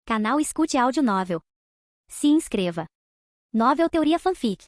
Canal Escute Áudio Novel. Se inscreva. Novel Teoria Fanfic.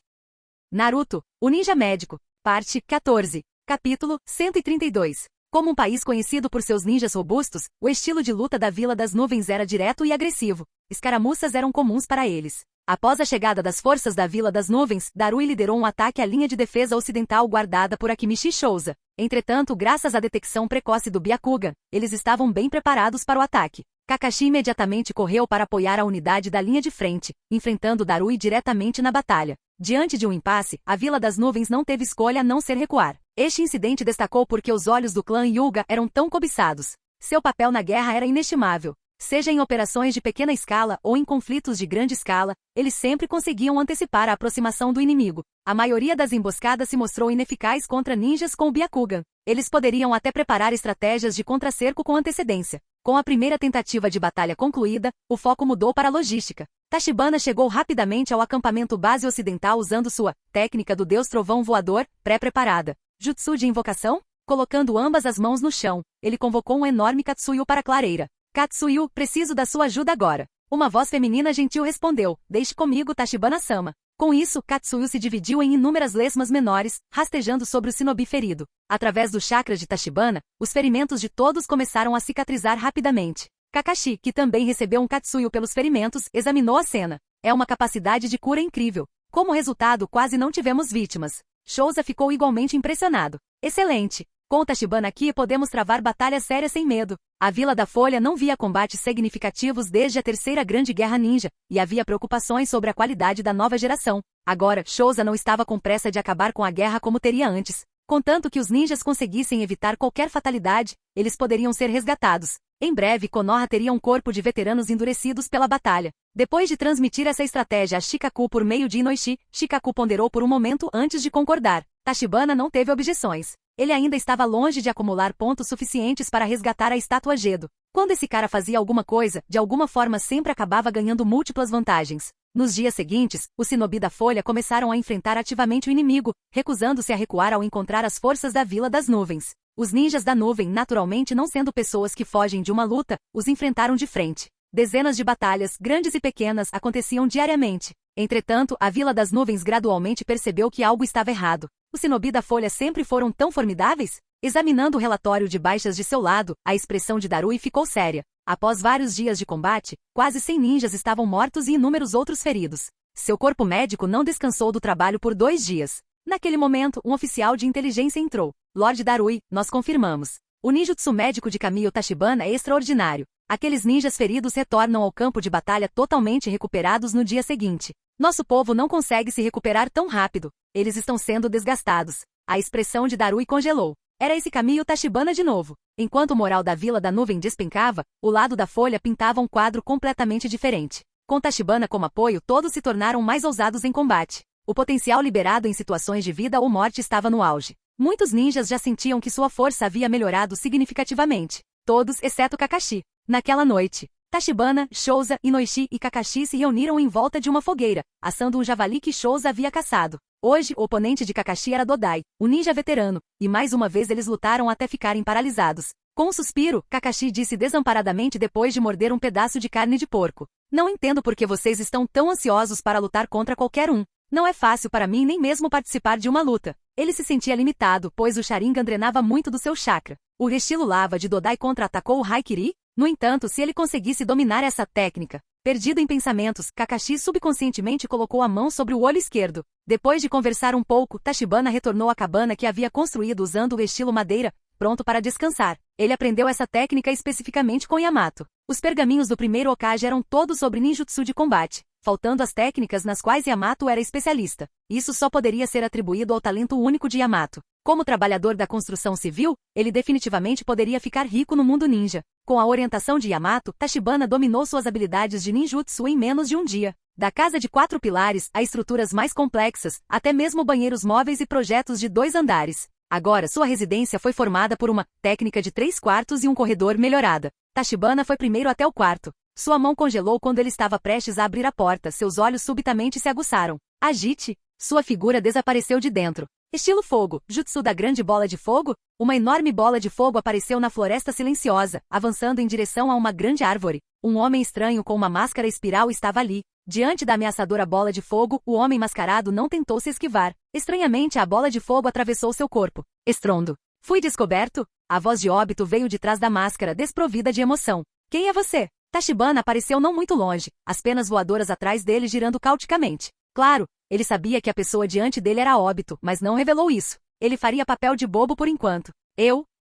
Naruto, o Ninja Médico. Parte 14. Capítulo 132. Como um país conhecido por seus ninjas robustos, o estilo de luta da Vila das Nuvens era direto e agressivo. Escaramuças eram comuns para eles. Após a chegada das forças da Vila das Nuvens, Darui liderou um ataque à linha de defesa ocidental guardada por Akimichi Shouza. Entretanto, graças à detecção precoce do Byakugan, eles estavam bem preparados para o ataque. Kakashi imediatamente correu para apoiar a unidade da linha de frente, enfrentando Darui diretamente na batalha. Diante de um impasse, a Vila das Nuvens não teve escolha a não ser recuar. Este incidente destacou porque os olhos do clã Hyuga eram tão cobiçados. Seu papel na guerra era inestimável. Seja em operações de pequena escala ou em conflitos de grande escala, eles sempre conseguiam antecipar a aproximação do inimigo. A maioria das emboscadas se mostrou ineficaz contra ninjas com o Byakugan. Eles poderiam até preparar estratégias de contracerco com antecedência. Com a primeira tentativa de batalha concluída, o foco mudou para a logística. Tachibana chegou rapidamente ao acampamento base ocidental usando sua técnica do Deus Trovão Voador, pré-preparada. Jutsu de invocação? Colocando ambas as mãos no chão, ele convocou um enorme Katsuyu para a clareira. Katsuyu, preciso da sua ajuda agora. Uma voz feminina gentil respondeu, deixe comigo Tachibana-sama. Com isso, Katsuyu se dividiu em inúmeras lesmas menores, rastejando sobre o shinobi ferido. Através dos chakras de Tachibana, os ferimentos de todos começaram a cicatrizar rapidamente. Kakashi, que também recebeu um Katsuyu pelos ferimentos, examinou a cena. É uma capacidade de cura incrível. Como resultado, quase não tivemos vítimas. Shouza ficou igualmente impressionado. Excelente! Com o Tachibana aqui podemos travar batalhas sérias sem medo. A Vila da Folha não via combates significativos desde a Terceira Grande Guerra Ninja, e havia preocupações sobre a qualidade da nova geração. Agora, Shouza não estava com pressa de acabar com a guerra como teria antes. Contanto que os ninjas conseguissem evitar qualquer fatalidade, eles poderiam ser resgatados. Em breve, Konoha teria um corpo de veteranos endurecidos pela batalha. Depois de transmitir essa estratégia a Shikaku por meio de Inoishi, Shikaku ponderou por um momento antes de concordar. Tachibana não teve objeções. Ele ainda estava longe de acumular pontos suficientes para resgatar a estátua Gedo. Quando esse cara fazia alguma coisa, de alguma forma sempre acabava ganhando múltiplas vantagens. Nos dias seguintes, os shinobi da Folha começaram a enfrentar ativamente o inimigo, recusando-se a recuar ao encontrar as forças da Vila das Nuvens. Os ninjas da nuvem, naturalmente não sendo pessoas que fogem de uma luta, os enfrentaram de frente. Dezenas de batalhas, grandes e pequenas, aconteciam diariamente. Entretanto, a Vila das Nuvens gradualmente percebeu que algo estava errado. Os shinobi da Folha sempre foram tão formidáveis? Examinando o relatório de baixas de seu lado, a expressão de Darui ficou séria. Após vários dias de combate, quase 100 ninjas estavam mortos e inúmeros outros feridos. Seu corpo médico não descansou do trabalho por 2 dias. Naquele momento, um oficial de inteligência entrou. Lord Darui, nós confirmamos. O ninjutsu médico de Kamiyo Tachibana é extraordinário. Aqueles ninjas feridos retornam ao campo de batalha totalmente recuperados no dia seguinte. Nosso povo não consegue se recuperar tão rápido. Eles estão sendo desgastados. A expressão de Darui congelou. Era esse Kamiyo Tachibana de novo. Enquanto o moral da Vila da Nuvem despencava, o lado da Folha pintava um quadro completamente diferente. Com Tachibana como apoio, todos se tornaram mais ousados em combate. O potencial liberado em situações de vida ou morte estava no auge. Muitos ninjas já sentiam que sua força havia melhorado significativamente. Todos, exceto Kakashi. Naquela noite, Tachibana, Shouza, Inoishi e Kakashi se reuniram em volta de uma fogueira, assando um javali que Shouza havia caçado. Hoje, o oponente de Kakashi era Dodai, o ninja veterano, e mais uma vez eles lutaram até ficarem paralisados. Com um suspiro, Kakashi disse desamparadamente depois de morder um pedaço de carne de porco. Não entendo por que vocês estão tão ansiosos para lutar contra qualquer um. Não é fácil para mim nem mesmo participar de uma luta. Ele se sentia limitado, pois o Sharingan drenava muito do seu chakra. O estilo lava de Dodai contra-atacou o Haikiri? No entanto, se ele conseguisse dominar essa técnica... Perdido em pensamentos, Kakashi subconscientemente colocou a mão sobre o olho esquerdo. Depois de conversar um pouco, Tachibana retornou à cabana que havia construído usando o estilo madeira, pronto para descansar. Ele aprendeu essa técnica especificamente com Yamato. Os pergaminhos do primeiro Hokage eram todos sobre ninjutsu de combate, faltando as técnicas nas quais Yamato era especialista. Isso só poderia ser atribuído ao talento único de Yamato. Como trabalhador da construção civil, ele definitivamente poderia ficar rico no mundo ninja. Com a orientação de Yamato, Tachibana dominou suas habilidades de ninjutsu em menos de um dia. Da casa de 4 pilares a estruturas mais complexas, até mesmo banheiros móveis e projetos de 2 andares. Agora sua residência foi formada por uma técnica de 3 quartos e um corredor melhorada. Tachibana foi primeiro até o quarto. Sua mão congelou quando ele estava prestes a abrir a porta, seus olhos subitamente se aguçaram. Agite! Sua figura desapareceu de dentro. Estilo fogo, jutsu da grande bola de fogo? Uma enorme bola de fogo apareceu na floresta silenciosa, avançando em direção a uma grande árvore. Um homem estranho com uma máscara espiral estava ali. Diante da ameaçadora bola de fogo, o homem mascarado não tentou se esquivar. Estranhamente, a bola de fogo atravessou seu corpo. Estrondo. Fui descoberto? A voz de Obito veio de trás da máscara, desprovida de emoção. Quem é você? Tachibana apareceu não muito longe, as penas voadoras atrás dele girando caoticamente. Claro, ele sabia que a pessoa diante dele era Obito, mas não revelou isso. Ele faria papel de bobo por enquanto.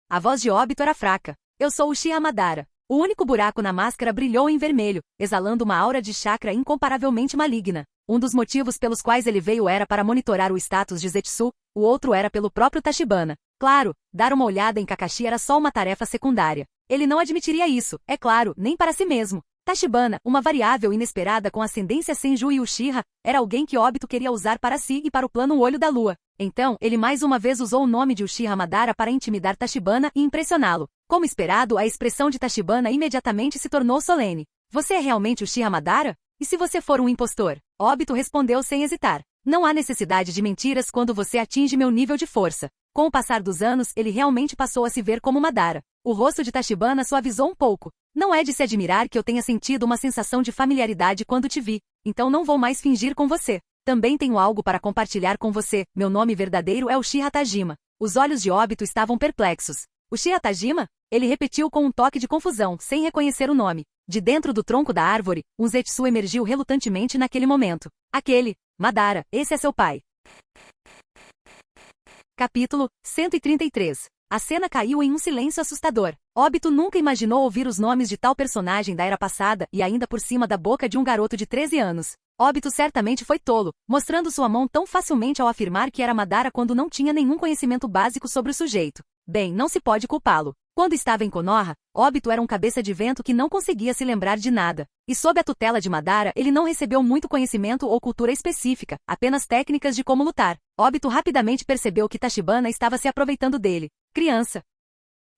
A voz de Obito era fraca. Eu sou Uchiha Madara. O único buraco na máscara brilhou em vermelho, exalando uma aura de chakra incomparavelmente maligna. Um dos motivos pelos quais ele veio era para monitorar o status de Zetsu, o outro era pelo próprio Tachibana. Claro, dar uma olhada em Kakashi era só uma tarefa secundária. Ele não admitiria isso, é claro, nem para si mesmo. Tachibana, uma variável inesperada com ascendência Senju e Uchiha, era alguém que Obito queria usar para si e para o plano Olho da Lua. Então, ele mais uma vez usou o nome de Uchiha Madara para intimidar Tachibana e impressioná-lo. Como esperado, a expressão de Tachibana imediatamente se tornou solene. Você é realmente Uchiha Madara? E se você for um impostor? Obito respondeu sem hesitar. Não há necessidade de mentiras quando você atinge meu nível de força. Com o passar dos anos, ele realmente passou a se ver como Madara. O rosto de Tachibana suavizou um pouco. Não é de se admirar que eu tenha sentido uma sensação de familiaridade quando te vi, então não vou mais fingir com você. Também tenho algo para compartilhar com você, meu nome verdadeiro é Uchiha Tajima. Os olhos de Obito estavam perplexos. Uchiha Tajima? Ele repetiu com um toque de confusão, sem reconhecer o nome. De dentro do tronco da árvore, um Zetsu emergiu relutantemente naquele momento. Madara, esse é seu pai. Capítulo 133. A cena caiu em um silêncio assustador. Obito nunca imaginou ouvir os nomes de tal personagem da era passada e ainda por cima da boca de um garoto de 13 anos. Obito certamente foi tolo, mostrando sua mão tão facilmente ao afirmar que era Madara quando não tinha nenhum conhecimento básico sobre o sujeito. Bem, não se pode culpá-lo. Quando estava em Konoha, Obito era um cabeça de vento que não conseguia se lembrar de nada. E sob a tutela de Madara, ele não recebeu muito conhecimento ou cultura específica, apenas técnicas de como lutar. Obito rapidamente percebeu que Tachibana estava se aproveitando dele. Criança.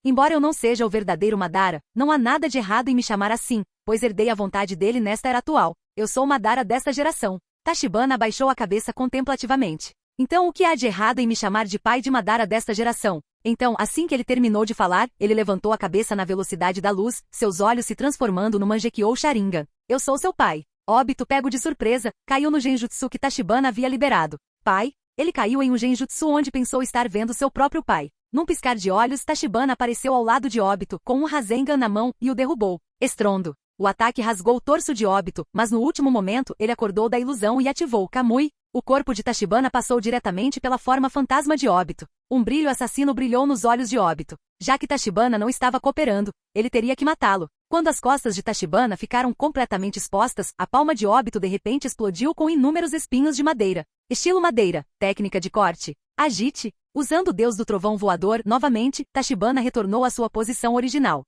Embora eu não seja o verdadeiro Madara, não há nada de errado em me chamar assim, pois herdei a vontade dele nesta era atual. Eu sou Madara desta geração. Tachibana abaixou a cabeça contemplativamente. Então o que há de errado em me chamar de pai de Madara desta geração? Então, assim que ele terminou de falar, ele levantou a cabeça na velocidade da luz, seus olhos se transformando no Mangekyou Sharingan. Eu sou seu pai. Obito, pego de surpresa, caiu no genjutsu que Tachibana havia liberado. Pai? Ele caiu em um genjutsu onde pensou estar vendo seu próprio pai. Num piscar de olhos, Tachibana apareceu ao lado de Obito, com um Rasengan na mão, e o derrubou. Estrondo. O ataque rasgou o torso de Obito, mas no último momento, ele acordou da ilusão e ativou Kamui. O corpo de Tachibana passou diretamente pela forma fantasma de Obito. Um brilho assassino brilhou nos olhos de Obito. Já que Tachibana não estava cooperando, ele teria que matá-lo. Quando as costas de Tachibana ficaram completamente expostas, a palma de Obito de repente explodiu com inúmeros espinhos de madeira. Estilo madeira, técnica de corte. Agite. Usando o deus do trovão voador, novamente, Tachibana retornou à sua posição original.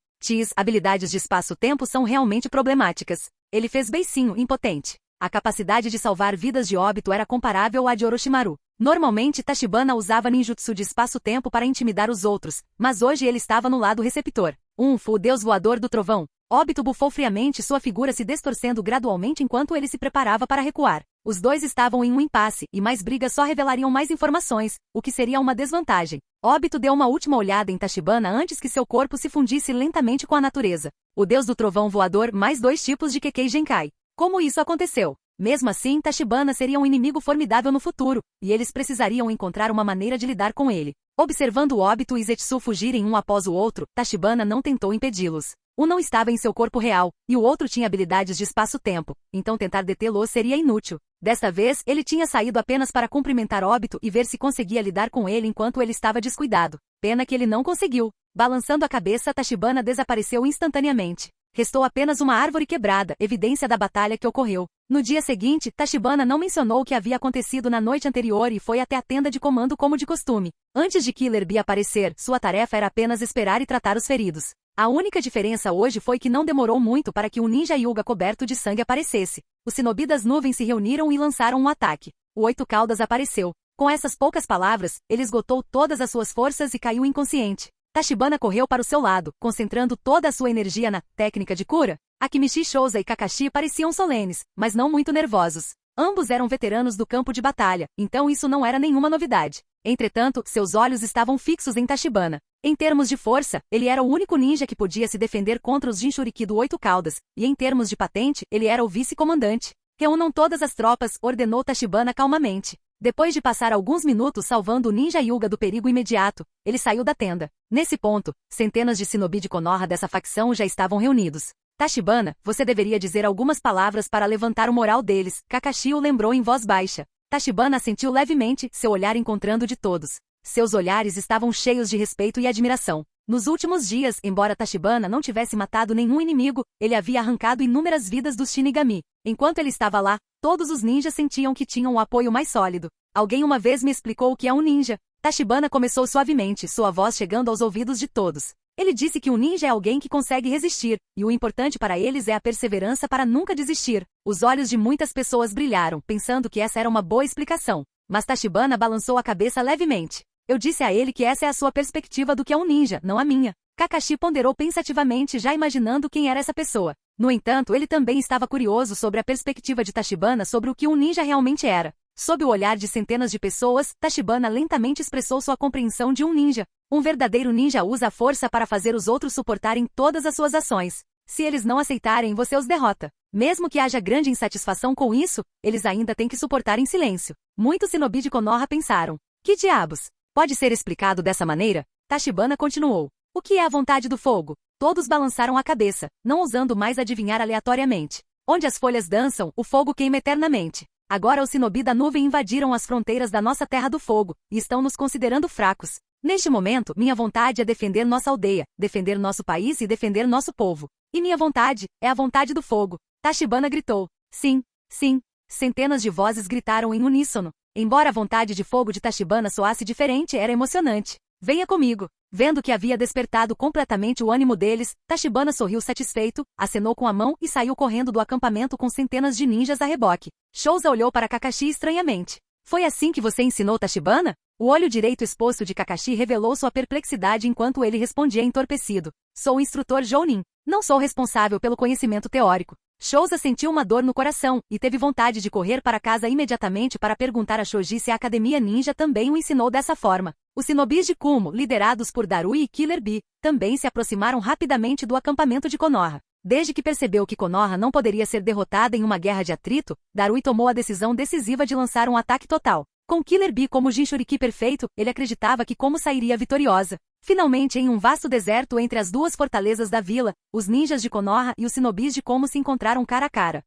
Habilidades de espaço-tempo são realmente problemáticas. Ele fez beicinho, impotente. A capacidade de salvar vidas de Obito era comparável à de Orochimaru. Normalmente, Tachibana usava ninjutsu de espaço-tempo para intimidar os outros, mas hoje ele estava no lado receptor. O deus voador do trovão. Obito bufou friamente, sua figura se distorcendo gradualmente enquanto ele se preparava para recuar. Os dois estavam em um impasse, e mais brigas só revelariam mais informações, o que seria uma desvantagem. Obito deu uma última olhada em Tachibana antes que seu corpo se fundisse lentamente com a natureza. O deus do trovão voador mais 2 tipos de Kekkei Genkai. Como isso aconteceu? Mesmo assim, Tachibana seria um inimigo formidável no futuro, e eles precisariam encontrar uma maneira de lidar com ele. Observando Obito e Zetsu fugirem um após o outro, Tachibana não tentou impedi-los. Um não estava em seu corpo real, e o outro tinha habilidades de espaço-tempo, então tentar detê-lo seria inútil. Desta vez, ele tinha saído apenas para cumprimentar Obito e ver se conseguia lidar com ele enquanto ele estava descuidado. Pena que ele não conseguiu. Balançando a cabeça, Tachibana desapareceu instantaneamente. Restou apenas uma árvore quebrada, evidência da batalha que ocorreu. No dia seguinte, Tachibana não mencionou o que havia acontecido na noite anterior e foi até a tenda de comando como de costume. Antes de Killer Bee aparecer, sua tarefa era apenas esperar e tratar os feridos. A única diferença hoje foi que não demorou muito para que um ninja Hyuga coberto de sangue aparecesse. Os shinobi das nuvens se reuniram e lançaram um ataque. O 8 Caudas apareceu. Com essas poucas palavras, ele esgotou todas as suas forças e caiu inconsciente. Tachibana correu para o seu lado, concentrando toda a sua energia na técnica de cura. Akimichi Shouza e Kakashi pareciam solenes, mas não muito nervosos. Ambos eram veteranos do campo de batalha, então isso não era nenhuma novidade. Entretanto, seus olhos estavam fixos em Tachibana. Em termos de força, ele era o único ninja que podia se defender contra os Jinchuriki do 8 Caudas, e em termos de patente, ele era o vice-comandante. Reúnam todas as tropas, ordenou Tachibana calmamente. Depois de passar alguns minutos salvando o ninja Hyuga do perigo imediato, ele saiu da tenda. Nesse ponto, centenas de shinobi de Konoha dessa facção já estavam reunidos. Tachibana, você deveria dizer algumas palavras para levantar o moral deles, Kakashi o lembrou em voz baixa. Tachibana assentiu levemente, seu olhar encontrando de todos. Seus olhares estavam cheios de respeito e admiração. Nos últimos dias, embora Tachibana não tivesse matado nenhum inimigo, ele havia arrancado inúmeras vidas dos Shinigami. Enquanto ele estava lá, todos os ninjas sentiam que tinham um apoio mais sólido. Alguém uma vez me explicou o que é um ninja. Tachibana começou suavemente, sua voz chegando aos ouvidos de todos. Ele disse que um ninja é alguém que consegue resistir, e o importante para eles é a perseverança para nunca desistir. Os olhos de muitas pessoas brilharam, pensando que essa era uma boa explicação. Mas Tachibana balançou a cabeça levemente. Eu disse a ele que essa é a sua perspectiva do que é um ninja, não a minha. Kakashi ponderou pensativamente, já imaginando quem era essa pessoa. No entanto, ele também estava curioso sobre a perspectiva de Tachibana sobre o que um ninja realmente era. Sob o olhar de centenas de pessoas, Tachibana lentamente expressou sua compreensão de um ninja. Um verdadeiro ninja usa a força para fazer os outros suportarem todas as suas ações. Se eles não aceitarem, você os derrota. Mesmo que haja grande insatisfação com isso, eles ainda têm que suportar em silêncio. Muitos shinobi de Konoha pensaram. Que diabos? Pode ser explicado dessa maneira? Tachibana continuou. O que é a vontade do fogo? Todos balançaram a cabeça, não ousando mais adivinhar aleatoriamente. Onde as folhas dançam, o fogo queima eternamente. Agora os shinobi da nuvem invadiram as fronteiras da nossa terra do fogo, e estão nos considerando fracos. Neste momento, minha vontade é defender nossa aldeia, defender nosso país e defender nosso povo. E minha vontade é a vontade do fogo. Tachibana gritou. Sim, sim. Centenas de vozes gritaram em uníssono. Embora a vontade de fogo de Tachibana soasse diferente, era emocionante. Venha comigo. Vendo que havia despertado completamente o ânimo deles, Tachibana sorriu satisfeito, acenou com a mão e saiu correndo do acampamento com centenas de ninjas a reboque. Shouza olhou para Kakashi estranhamente. Foi assim que você ensinou Tachibana? O olho direito exposto de Kakashi revelou sua perplexidade enquanto ele respondia entorpecido. Sou o instrutor Jounin. Não sou responsável pelo conhecimento teórico. Shouza sentiu uma dor no coração, e teve vontade de correr para casa imediatamente para perguntar a Shoji se a Academia Ninja também o ensinou dessa forma. Os shinobis de Kumo, liderados por Darui e Killer Bee, também se aproximaram rapidamente do acampamento de Konoha. Desde que percebeu que Konoha não poderia ser derrotada em uma guerra de atrito, Darui tomou a decisão decisiva de lançar um ataque total. Com Killer Bee como Jinchuriki perfeito, ele acreditava que Kumo sairia vitoriosa. Finalmente, em um vasto deserto entre as duas fortalezas da vila, os ninjas de Konoha e os shinobis de Kumo se encontraram cara a cara.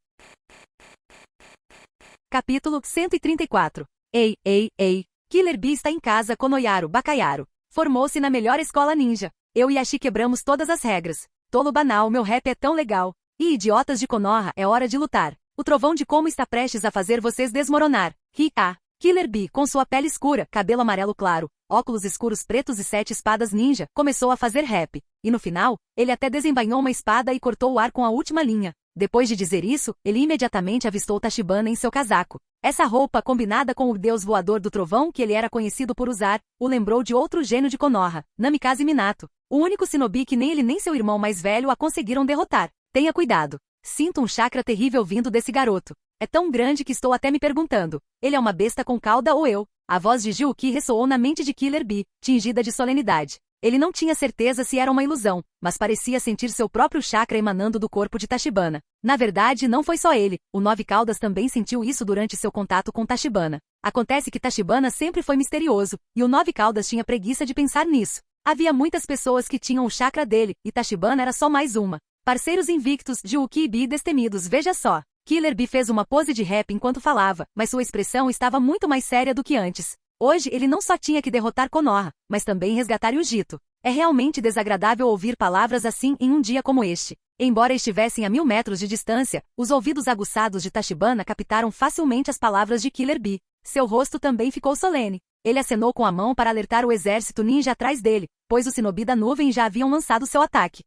Capítulo 134. Ei, ei, ei. Killer Bee está em casa. Konoyaru Bakayaru. Formou-se na melhor escola ninja. Eu e Ashi quebramos todas as regras. Tolo banal, meu rap é tão legal. E idiotas de Konoha, é hora de lutar. O trovão de Como está prestes a fazer vocês desmoronar. Hi-ha. Killer Bee, com sua pele escura, cabelo amarelo claro, óculos escuros pretos e 7 espadas ninja, começou a fazer rap. E no final, ele até desembainhou uma espada e cortou o ar com a última linha. Depois de dizer isso, ele imediatamente avistou Tachibana em seu casaco. Essa roupa, combinada com o deus voador do trovão que ele era conhecido por usar, o lembrou de outro gênio de Konoha, Namikaze Minato. O único shinobi que nem ele nem seu irmão mais velho a conseguiram derrotar. Tenha cuidado. Sinto um chakra terrível vindo desse garoto. É tão grande que estou até me perguntando. Ele é uma besta com cauda ou eu? A voz de Jiuki ressoou na mente de Killer Bee, tingida de solenidade. Ele não tinha certeza se era uma ilusão, mas parecia sentir seu próprio chakra emanando do corpo de Tachibana. Na verdade, não foi só ele. O Nove Caudas também sentiu isso durante seu contato com Tachibana. Acontece que Tachibana sempre foi misterioso, e o Nove Caudas tinha preguiça de pensar nisso. Havia muitas pessoas que tinham o chakra dele, e Tachibana era só mais uma. Parceiros invictos, Jiuki e Bee destemidos, veja só. Killer Bee fez uma pose de rap enquanto falava, mas sua expressão estava muito mais séria do que antes. Hoje ele não só tinha que derrotar Konoha, mas também resgatar Yujito. É realmente desagradável ouvir palavras assim em um dia como este. Embora estivessem a 1000 metros de distância, os ouvidos aguçados de Tachibana captaram facilmente as palavras de Killer Bee. Seu rosto também ficou solene. Ele acenou com a mão para alertar o exército ninja atrás dele, pois os shinobi da nuvem já haviam lançado seu ataque.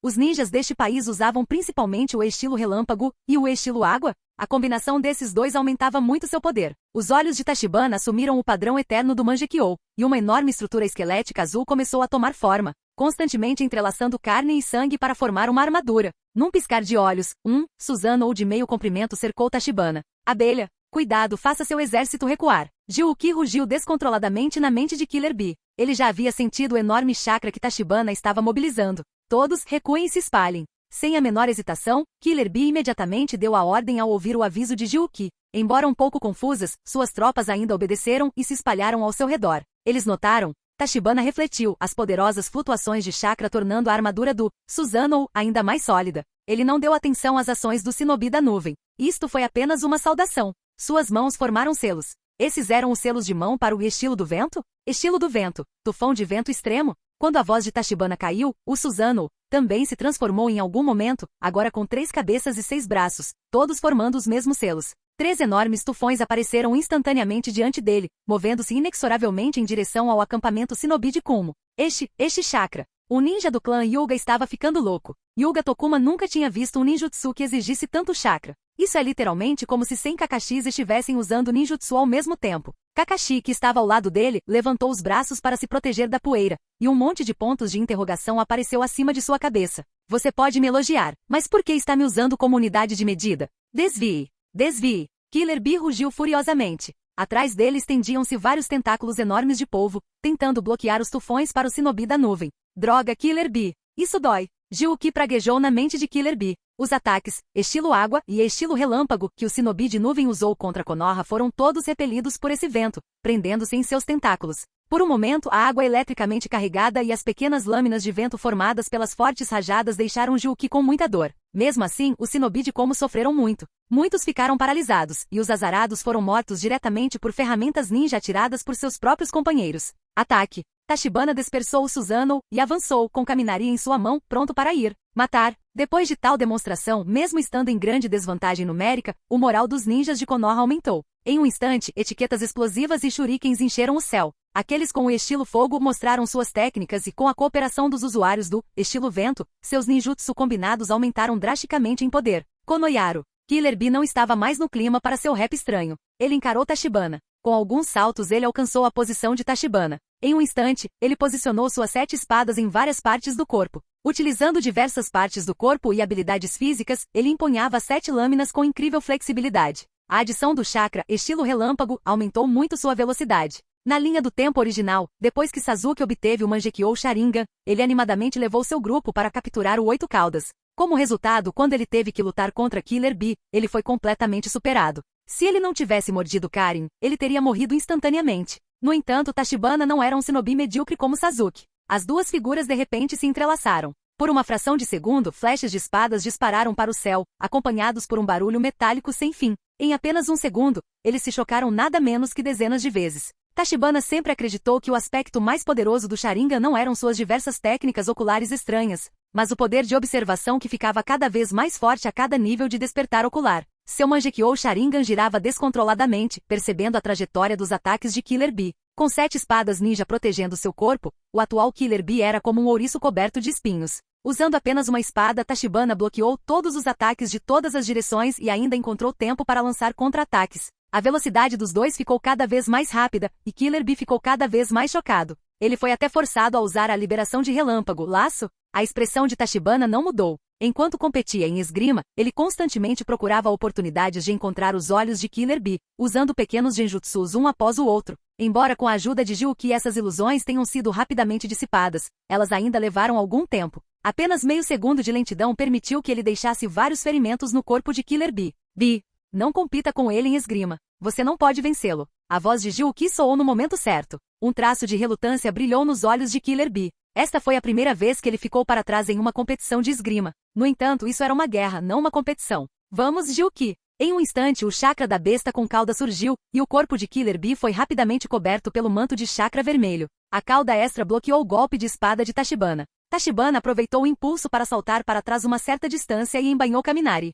Os ninjas deste país usavam principalmente o estilo relâmpago e o estilo água. A combinação desses dois aumentava muito seu poder. Os olhos de Tachibana assumiram o padrão eterno do Mangekyou, e uma enorme estrutura esquelética azul começou a tomar forma, constantemente entrelaçando carne e sangue para formar uma armadura. Num piscar de olhos, Suzano ou de meio comprimento cercou Tachibana. Abelha, cuidado, faça seu exército recuar. Jiuki rugiu descontroladamente na mente de Killer Bee. Ele já havia sentido o enorme chakra que Tachibana estava mobilizando. Todos, recuem e se espalhem. Sem a menor hesitação, Killer Bee imediatamente deu a ordem ao ouvir o aviso de Jiuki. Embora um pouco confusas, suas tropas ainda obedeceram e se espalharam ao seu redor. Eles notaram. Tachibana refletiu, as poderosas flutuações de chakra tornando a armadura do Susanoo ainda mais sólida. Ele não deu atenção às ações do Shinobi da nuvem. Isto foi apenas uma saudação. Suas mãos formaram selos. Esses eram os selos de mão para o estilo do vento? Estilo do vento, tufão de vento extremo. Quando a voz de Tachibana caiu, o Susanoo também se transformou em algum momento, agora com 3 cabeças e 6 braços, todos formando os mesmos selos. 3 enormes tufões apareceram instantaneamente diante dele, movendo-se inexoravelmente em direção ao acampamento Shinobi de Kumo. Este chakra. O ninja do clã Hyuga estava ficando louco. Hyuga Tokuma nunca tinha visto um ninjutsu que exigisse tanto chakra. Isso é literalmente como se 100 Kakashis estivessem usando ninjutsu ao mesmo tempo. Kakashi, que estava ao lado dele, levantou os braços para se proteger da poeira, e um monte de pontos de interrogação apareceu acima de sua cabeça. Você pode me elogiar, mas por que está me usando como unidade de medida? Desvie. Desvie. Killer Bee rugiu furiosamente. Atrás dele estendiam-se vários tentáculos enormes de polvo, tentando bloquear os tufões para o Shinobi da nuvem. Droga, Killer Bee. Isso dói. Jiuki praguejou na mente de Killer Bee. Os ataques, estilo água e estilo relâmpago, que o Shinobi de nuvem usou contra Konoha foram todos repelidos por esse vento, prendendo-se em seus tentáculos. Por um momento, a água eletricamente carregada e as pequenas lâminas de vento formadas pelas fortes rajadas deixaram Jiuki com muita dor. Mesmo assim, os Shinobi de Komo sofreram muito. Muitos ficaram paralisados, e os azarados foram mortos diretamente por ferramentas ninja atiradas por seus próprios companheiros. Ataque. Tachibana dispersou o Susanoo e avançou com Kaminari em sua mão, pronto para ir matar. Depois de tal demonstração, mesmo estando em grande desvantagem numérica, o moral dos ninjas de Konoha aumentou. Em um instante, etiquetas explosivas e shurikens encheram o céu. Aqueles com o estilo fogo mostraram suas técnicas e com a cooperação dos usuários do estilo vento, seus ninjutsu combinados aumentaram drasticamente em poder. Konoyaro. Killer Bee não estava mais no clima para seu rap estranho. Ele encarou Tachibana. Com alguns saltos ele alcançou a posição de Tachibana. Em um instante, ele posicionou suas 7 espadas em várias partes do corpo. Utilizando diversas partes do corpo e habilidades físicas, ele empunhava 7 lâminas com incrível flexibilidade. A adição do chakra, estilo relâmpago, aumentou muito sua velocidade. Na linha do tempo original, depois que Sasuke obteve o Mangekyou Sharingan, ele animadamente levou seu grupo para capturar o 8 Caudas. Como resultado, quando ele teve que lutar contra Killer Bee, ele foi completamente superado. Se ele não tivesse mordido Karin, ele teria morrido instantaneamente. No entanto, Tachibana não era um shinobi medíocre como Sasuke. As duas figuras de repente se entrelaçaram. Por uma fração de segundo, flechas de espadas dispararam para o céu, acompanhados por um barulho metálico sem fim. Em apenas um segundo, eles se chocaram nada menos que dezenas de vezes. Tachibana sempre acreditou que o aspecto mais poderoso do Sharingan não eram suas diversas técnicas oculares estranhas, mas o poder de observação que ficava cada vez mais forte a cada nível de despertar ocular. Seu Mangekyou Sharingan girava descontroladamente, percebendo a trajetória dos ataques de Killer Bee. Com 7 espadas ninja protegendo seu corpo, o atual Killer Bee era como um ouriço coberto de espinhos. Usando apenas uma espada, Tachibana bloqueou todos os ataques de todas as direções e ainda encontrou tempo para lançar contra-ataques. A velocidade dos dois ficou cada vez mais rápida, e Killer Bee ficou cada vez mais chocado. Ele foi até forçado a usar a liberação de relâmpago, laço. A expressão de Tachibana não mudou. Enquanto competia em esgrima, ele constantemente procurava oportunidades de encontrar os olhos de Killer Bee, usando pequenos genjutsus um após o outro. Embora com a ajuda de Jiuki essas ilusões tenham sido rapidamente dissipadas, elas ainda levaram algum tempo. Apenas meio segundo de lentidão permitiu que ele deixasse vários ferimentos no corpo de Killer Bee. Bee, não compita com ele em esgrima. Você não pode vencê-lo. A voz de Jiuki soou no momento certo. Um traço de relutância brilhou nos olhos de Killer Bee. Esta foi a primeira vez que ele ficou para trás em uma competição de esgrima. No entanto, isso era uma guerra, não uma competição. Vamos, Jiuki! Em um instante, o chakra da besta com cauda surgiu, e o corpo de Killer Bee foi rapidamente coberto pelo manto de chakra vermelho. A cauda extra bloqueou o golpe de espada de Tachibana. Tachibana aproveitou o impulso para saltar para trás uma certa distância e embainhou Kaminari.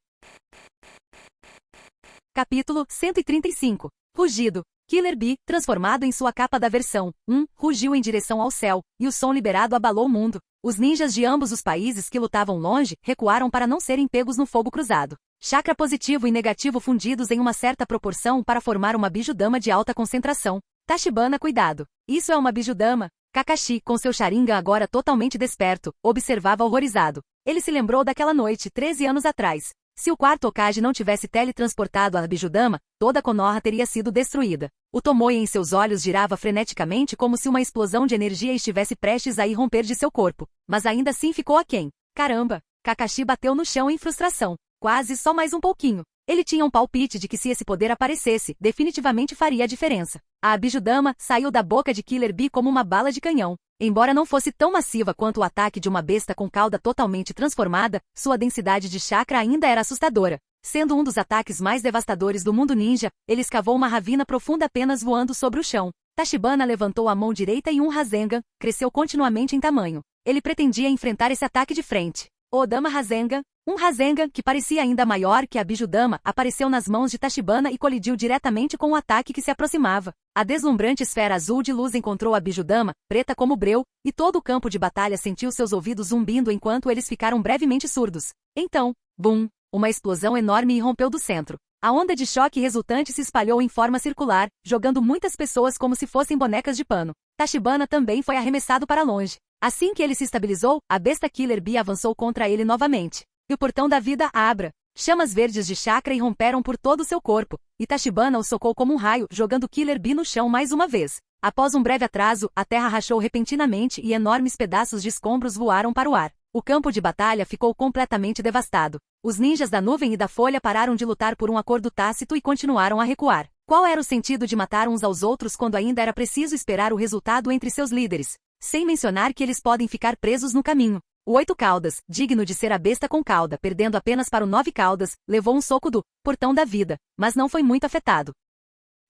Capítulo 135. Rugido. Killer Bee, transformado em sua capa da versão 1, rugiu em direção ao céu, e o som liberado abalou o mundo. Os ninjas de ambos os países que lutavam longe, recuaram para não serem pegos no fogo cruzado. Chakra positivo e negativo fundidos em uma certa proporção para formar uma Bijudama de alta concentração. Tachibana, cuidado. Isso é uma Bijudama. Kakashi, com seu Sharingan agora totalmente desperto, observava horrorizado. Ele se lembrou daquela noite 13 anos atrás. Se o quarto Hokage não tivesse teletransportado a Abijudama, toda Konoha teria sido destruída. O Tomoe em seus olhos girava freneticamente como se uma explosão de energia estivesse prestes a irromper de seu corpo, mas ainda assim ficou aquém. Caramba! Kakashi bateu no chão em frustração. Quase só mais um pouquinho. Ele tinha um palpite de que se esse poder aparecesse, definitivamente faria a diferença. A Abijudama saiu da boca de Killer Bee como uma bala de canhão. Embora não fosse tão massiva quanto o ataque de uma besta com cauda totalmente transformada, sua densidade de chakra ainda era assustadora. Sendo um dos ataques mais devastadores do mundo ninja, ele escavou uma ravina profunda apenas voando sobre o chão. Tachibana levantou a mão direita e um Rasengan cresceu continuamente em tamanho. Ele pretendia enfrentar esse ataque de frente. O Dama Rasengan, um Rasengan que parecia ainda maior que a Bijudama, apareceu nas mãos de Tachibana e colidiu diretamente com o ataque que se aproximava. A deslumbrante esfera azul de luz encontrou a Bijudama, preta como breu, e todo o campo de batalha sentiu seus ouvidos zumbindo enquanto eles ficaram brevemente surdos. Então, bum! Uma explosão enorme irrompeu do centro. A onda de choque resultante se espalhou em forma circular, jogando muitas pessoas como se fossem bonecas de pano. Tachibana também foi arremessado para longe. Assim que ele se estabilizou, a besta Killer Bee avançou contra ele novamente. E o portão da vida abra. Chamas verdes de chakra irromperam por todo o seu corpo, e Tachibana o socou como um raio, jogando Killer Bee no chão mais uma vez. Após um breve atraso, a terra rachou repentinamente e enormes pedaços de escombros voaram para o ar. O campo de batalha ficou completamente devastado. Os ninjas da nuvem e da folha pararam de lutar por um acordo tácito e continuaram a recuar. Qual era o sentido de matar uns aos outros quando ainda era preciso esperar o resultado entre seus líderes? Sem mencionar que eles podem ficar presos no caminho. O 8 Caudas, digno de ser a besta com cauda, perdendo apenas para o 9 Caudas, levou um soco do portão da vida, mas não foi muito afetado.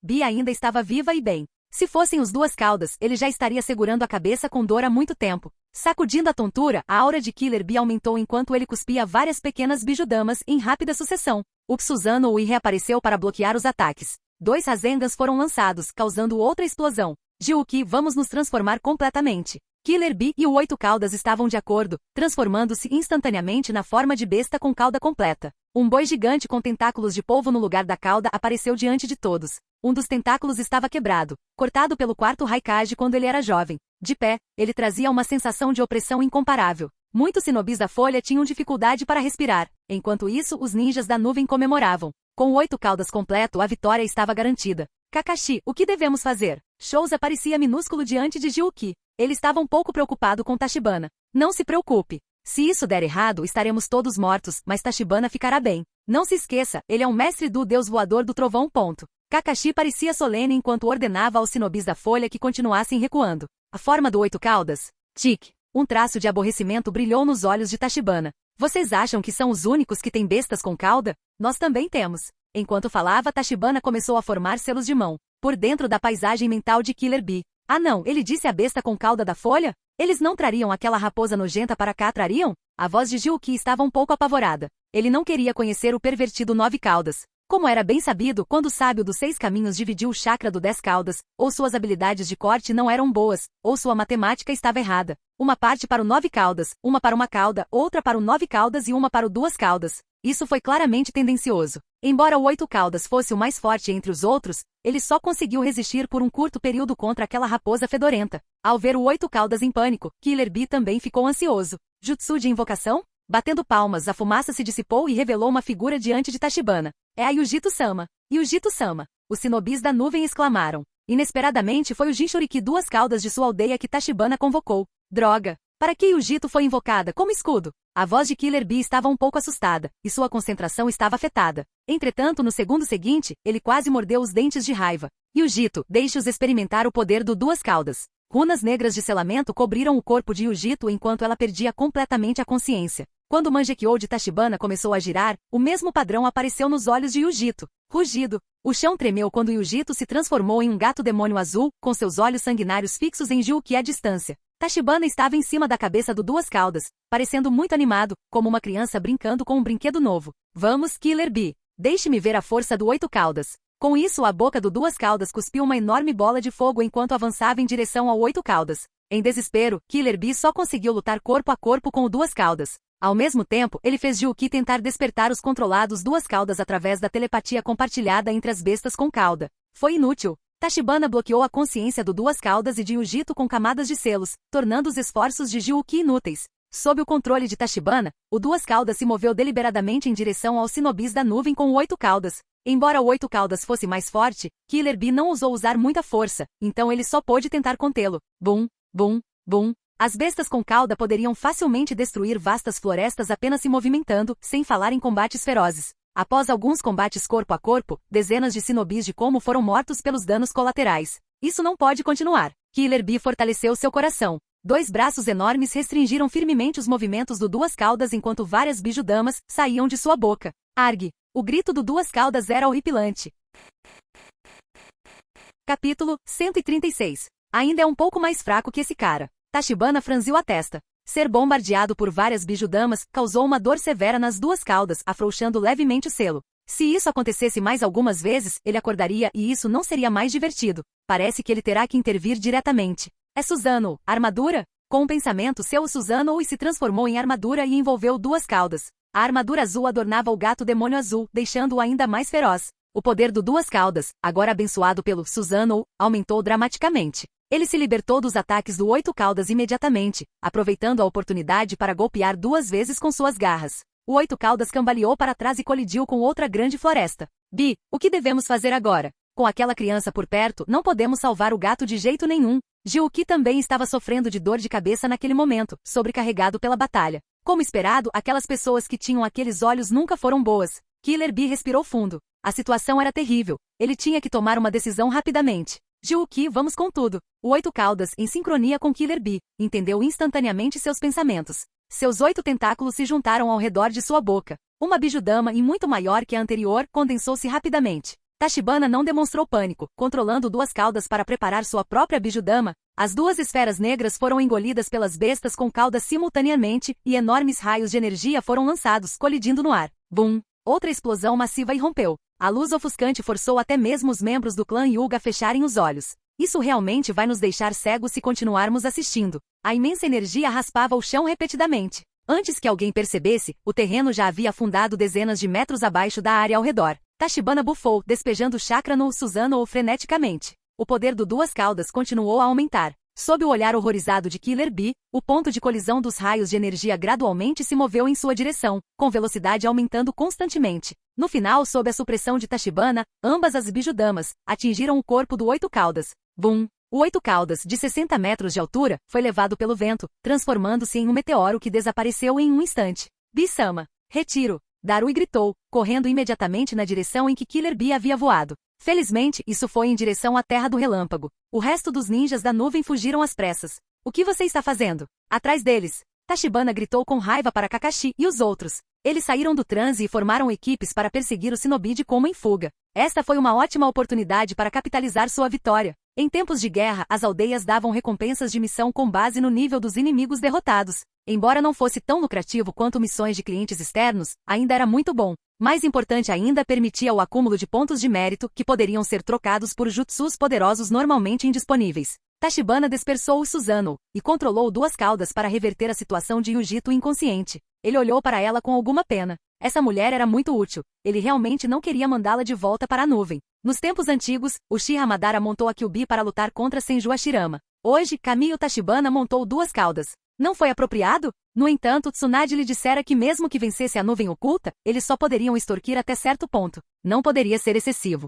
Bee ainda estava viva e bem. Se fossem os 2 Caudas, ele já estaria segurando a cabeça com dor há muito tempo. Sacudindo a tontura, a aura de Killer Bee aumentou enquanto ele cuspia várias pequenas bijudamas em rápida sucessão. O Suzano-Ui reapareceu para bloquear os ataques. 2 Razengans foram lançados, causando outra explosão. Jiuki, vamos nos transformar completamente. Killer Bee e o 8 Caudas estavam de acordo, transformando-se instantaneamente na forma de besta com cauda completa. Um boi gigante com tentáculos de polvo no lugar da cauda apareceu diante de todos. Um dos tentáculos estava quebrado, cortado pelo 4º Raikage quando ele era jovem. De pé, ele trazia uma sensação de opressão incomparável. Muitos shinobis da folha tinham dificuldade para respirar. Enquanto isso, os ninjas da nuvem comemoravam. Com o 8 Caudas completo, a vitória estava garantida. Kakashi, o que devemos fazer? Shouza parecia minúsculo diante de Jiuki. Ele estava um pouco preocupado com Tachibana. Não se preocupe. Se isso der errado, estaremos todos mortos, mas Tachibana ficará bem. Não se esqueça, ele é um mestre do deus voador do trovão. Kakashi parecia solene enquanto ordenava aos shinobis da folha que continuassem recuando. A forma do 8 Caudas? Tic. Um traço de aborrecimento brilhou nos olhos de Tachibana. Vocês acham que são os únicos que têm bestas com cauda? Nós também temos. Enquanto falava, Tachibana começou a formar selos de mão, por dentro da paisagem mental de Killer Bee. Ah não, ele disse a besta com cauda da folha? Eles não trariam aquela raposa nojenta para cá, trariam? A voz de Jiuki estava um pouco apavorada. Ele não queria conhecer o pervertido 9 Caudas. Como era bem sabido, quando o sábio dos 6 caminhos dividiu o chakra do 10 Caudas, ou suas habilidades de corte não eram boas, ou sua matemática estava errada. Uma parte para o 9 Caudas, uma para uma cauda, outra para o 9 Caudas e uma para o 2 Caudas. Isso foi claramente tendencioso. Embora o 8 Caudas fosse o mais forte entre os outros, ele só conseguiu resistir por um curto período contra aquela raposa fedorenta. Ao ver o 8 Caudas em pânico, Killer Bee também ficou ansioso. Jutsu de invocação? Batendo palmas, a fumaça se dissipou e revelou uma figura diante de Tachibana. É a Yujito-sama. Yujito-sama. Os shinobis da nuvem exclamaram. Inesperadamente foi o Jinchuriki 2 Caudas de sua aldeia que Tachibana convocou. Droga! Para que Yujito foi invocada como escudo? A voz de Killer Bee estava um pouco assustada, e sua concentração estava afetada. Entretanto, no segundo seguinte, ele quase mordeu os dentes de raiva. Yujito, deixe-os experimentar o poder do 2 Caudas. Runas negras de selamento cobriram o corpo de Yujito enquanto ela perdia completamente a consciência. Quando o Mangekyou de Tachibana começou a girar, o mesmo padrão apareceu nos olhos de Yujito. Rugido. O chão tremeu quando Yujito se transformou em um gato demônio azul, com seus olhos sanguinários fixos em Jiuki à distância. Tachibana estava em cima da cabeça do 2 Caudas, parecendo muito animado, como uma criança brincando com um brinquedo novo. Vamos, Killer Bee. Deixe-me ver a força do 8 Caudas. Com isso, a boca do 2 Caudas cuspiu uma enorme bola de fogo enquanto avançava em direção ao 8 Caudas. Em desespero, Killer Bee só conseguiu lutar corpo a corpo com o 2 Caudas. Ao mesmo tempo, ele fez Jiuki tentar despertar os controlados 2 Caudas através da telepatia compartilhada entre as bestas com cauda. Foi inútil. Tachibana bloqueou a consciência do 2 Caudas e de Yujito com camadas de selos, tornando os esforços de Jiuki inúteis. Sob o controle de Tachibana, o Duas Caudas se moveu deliberadamente em direção aos Shinobis da nuvem com o Oito Caudas. Embora o Oito Caudas fosse mais forte, Killer Bee não ousou usar muita força, então ele só pôde tentar contê-lo. Bum, bum, bum. As bestas com cauda poderiam facilmente destruir vastas florestas apenas se movimentando, sem falar em combates ferozes. Após alguns combates corpo a corpo, dezenas de Shinobis de Como foram mortos pelos danos colaterais. Isso não pode continuar. Killer Bee fortaleceu seu coração. 2 braços enormes restringiram firmemente os movimentos do Duas Caudas enquanto várias bijudamas saíam de sua boca. Arg! O grito do Duas Caudas era horripilante. Capítulo 136. Ainda é um pouco mais fraco que esse cara. Tachibana franziu a testa. Ser bombardeado por várias bijudamas causou uma dor severa nas Duas Caudas, afrouxando levemente o selo. Se isso acontecesse mais algumas vezes, ele acordaria e isso não seria mais divertido. Parece que ele terá que intervir diretamente. É Susano, armadura? Com um pensamento seu, Susano se transformou em armadura e envolveu Duas Caudas. A armadura azul adornava o gato demônio azul, deixando-o ainda mais feroz. O poder do Duas Caudas, agora abençoado pelo Susano, aumentou dramaticamente. Ele se libertou dos ataques do Oito Caudas imediatamente, aproveitando a oportunidade para golpear 2 vezes com suas garras. O Oito Caudas cambaleou para trás e colidiu com outra grande floresta. Bi, o que devemos fazer agora? Com aquela criança por perto, não podemos salvar o gato de jeito nenhum. Jiuki também estava sofrendo de dor de cabeça naquele momento, sobrecarregado pela batalha. Como esperado, aquelas pessoas que tinham aqueles olhos nunca foram boas. Killer Bee respirou fundo. A situação era terrível. Ele tinha que tomar uma decisão rapidamente. Jiuki, vamos com tudo. O Oito Caudas, em sincronia com Killer Bee, entendeu instantaneamente seus pensamentos. Seus 8 tentáculos se juntaram ao redor de sua boca. Uma bijudama e muito maior que a anterior condensou-se rapidamente. Tachibana não demonstrou pânico, controlando Duas Caudas para preparar sua própria bijudama. As 2 esferas negras foram engolidas pelas bestas com caudas simultaneamente e enormes raios de energia foram lançados, colidindo no ar. Bum! Outra explosão massiva irrompeu. A luz ofuscante forçou até mesmo os membros do clã Yuga a fecharem os olhos. Isso realmente vai nos deixar cegos se continuarmos assistindo. A imensa energia raspava o chão repetidamente. Antes que alguém percebesse, o terreno já havia afundado dezenas de metros abaixo da área ao redor. Tachibana bufou, despejando chakra no Susano freneticamente. O poder do Duas Caudas continuou a aumentar. Sob o olhar horrorizado de Killer Bee, o ponto de colisão dos raios de energia gradualmente se moveu em sua direção, com velocidade aumentando constantemente. No final, sob a supressão de Tachibana, ambas as bijudamas atingiram o corpo do Oito Caudas. Bum! O Oito Caudas, de 60 metros de altura, foi levado pelo vento, transformando-se em um meteoro que desapareceu em um instante. Bi-sama! Retiro! Darui gritou, correndo imediatamente na direção em que Killer Bee havia voado. Felizmente, isso foi em direção à Terra do Relâmpago. O resto dos ninjas da nuvem fugiram às pressas. O que você está fazendo? Atrás deles! Tachibana gritou com raiva para Kakashi e os outros. Eles saíram do transe e formaram equipes para perseguir o Shinobi de Como em fuga. Esta foi uma ótima oportunidade para capitalizar sua vitória. Em tempos de guerra, as aldeias davam recompensas de missão com base no nível dos inimigos derrotados. Embora não fosse tão lucrativo quanto missões de clientes externos, ainda era muito bom. Mais importante ainda, permitia o acúmulo de pontos de mérito que poderiam ser trocados por jutsus poderosos normalmente indisponíveis. Tachibana dispersou o Susano e controlou Duas Caudas para reverter a situação de Yujito inconsciente. Ele olhou para ela com alguma pena. Essa mulher era muito útil. Ele realmente não queria mandá-la de volta para a nuvem. Nos tempos antigos, Uchiha Madara montou a Kyuubi para lutar contra Senju Hashirama. Hoje, Kamiyo Tachibana montou Duas Caudas. Não foi apropriado? No entanto, Tsunade lhe dissera que mesmo que vencesse a nuvem oculta, eles só poderiam extorquir até certo ponto. Não poderia ser excessivo.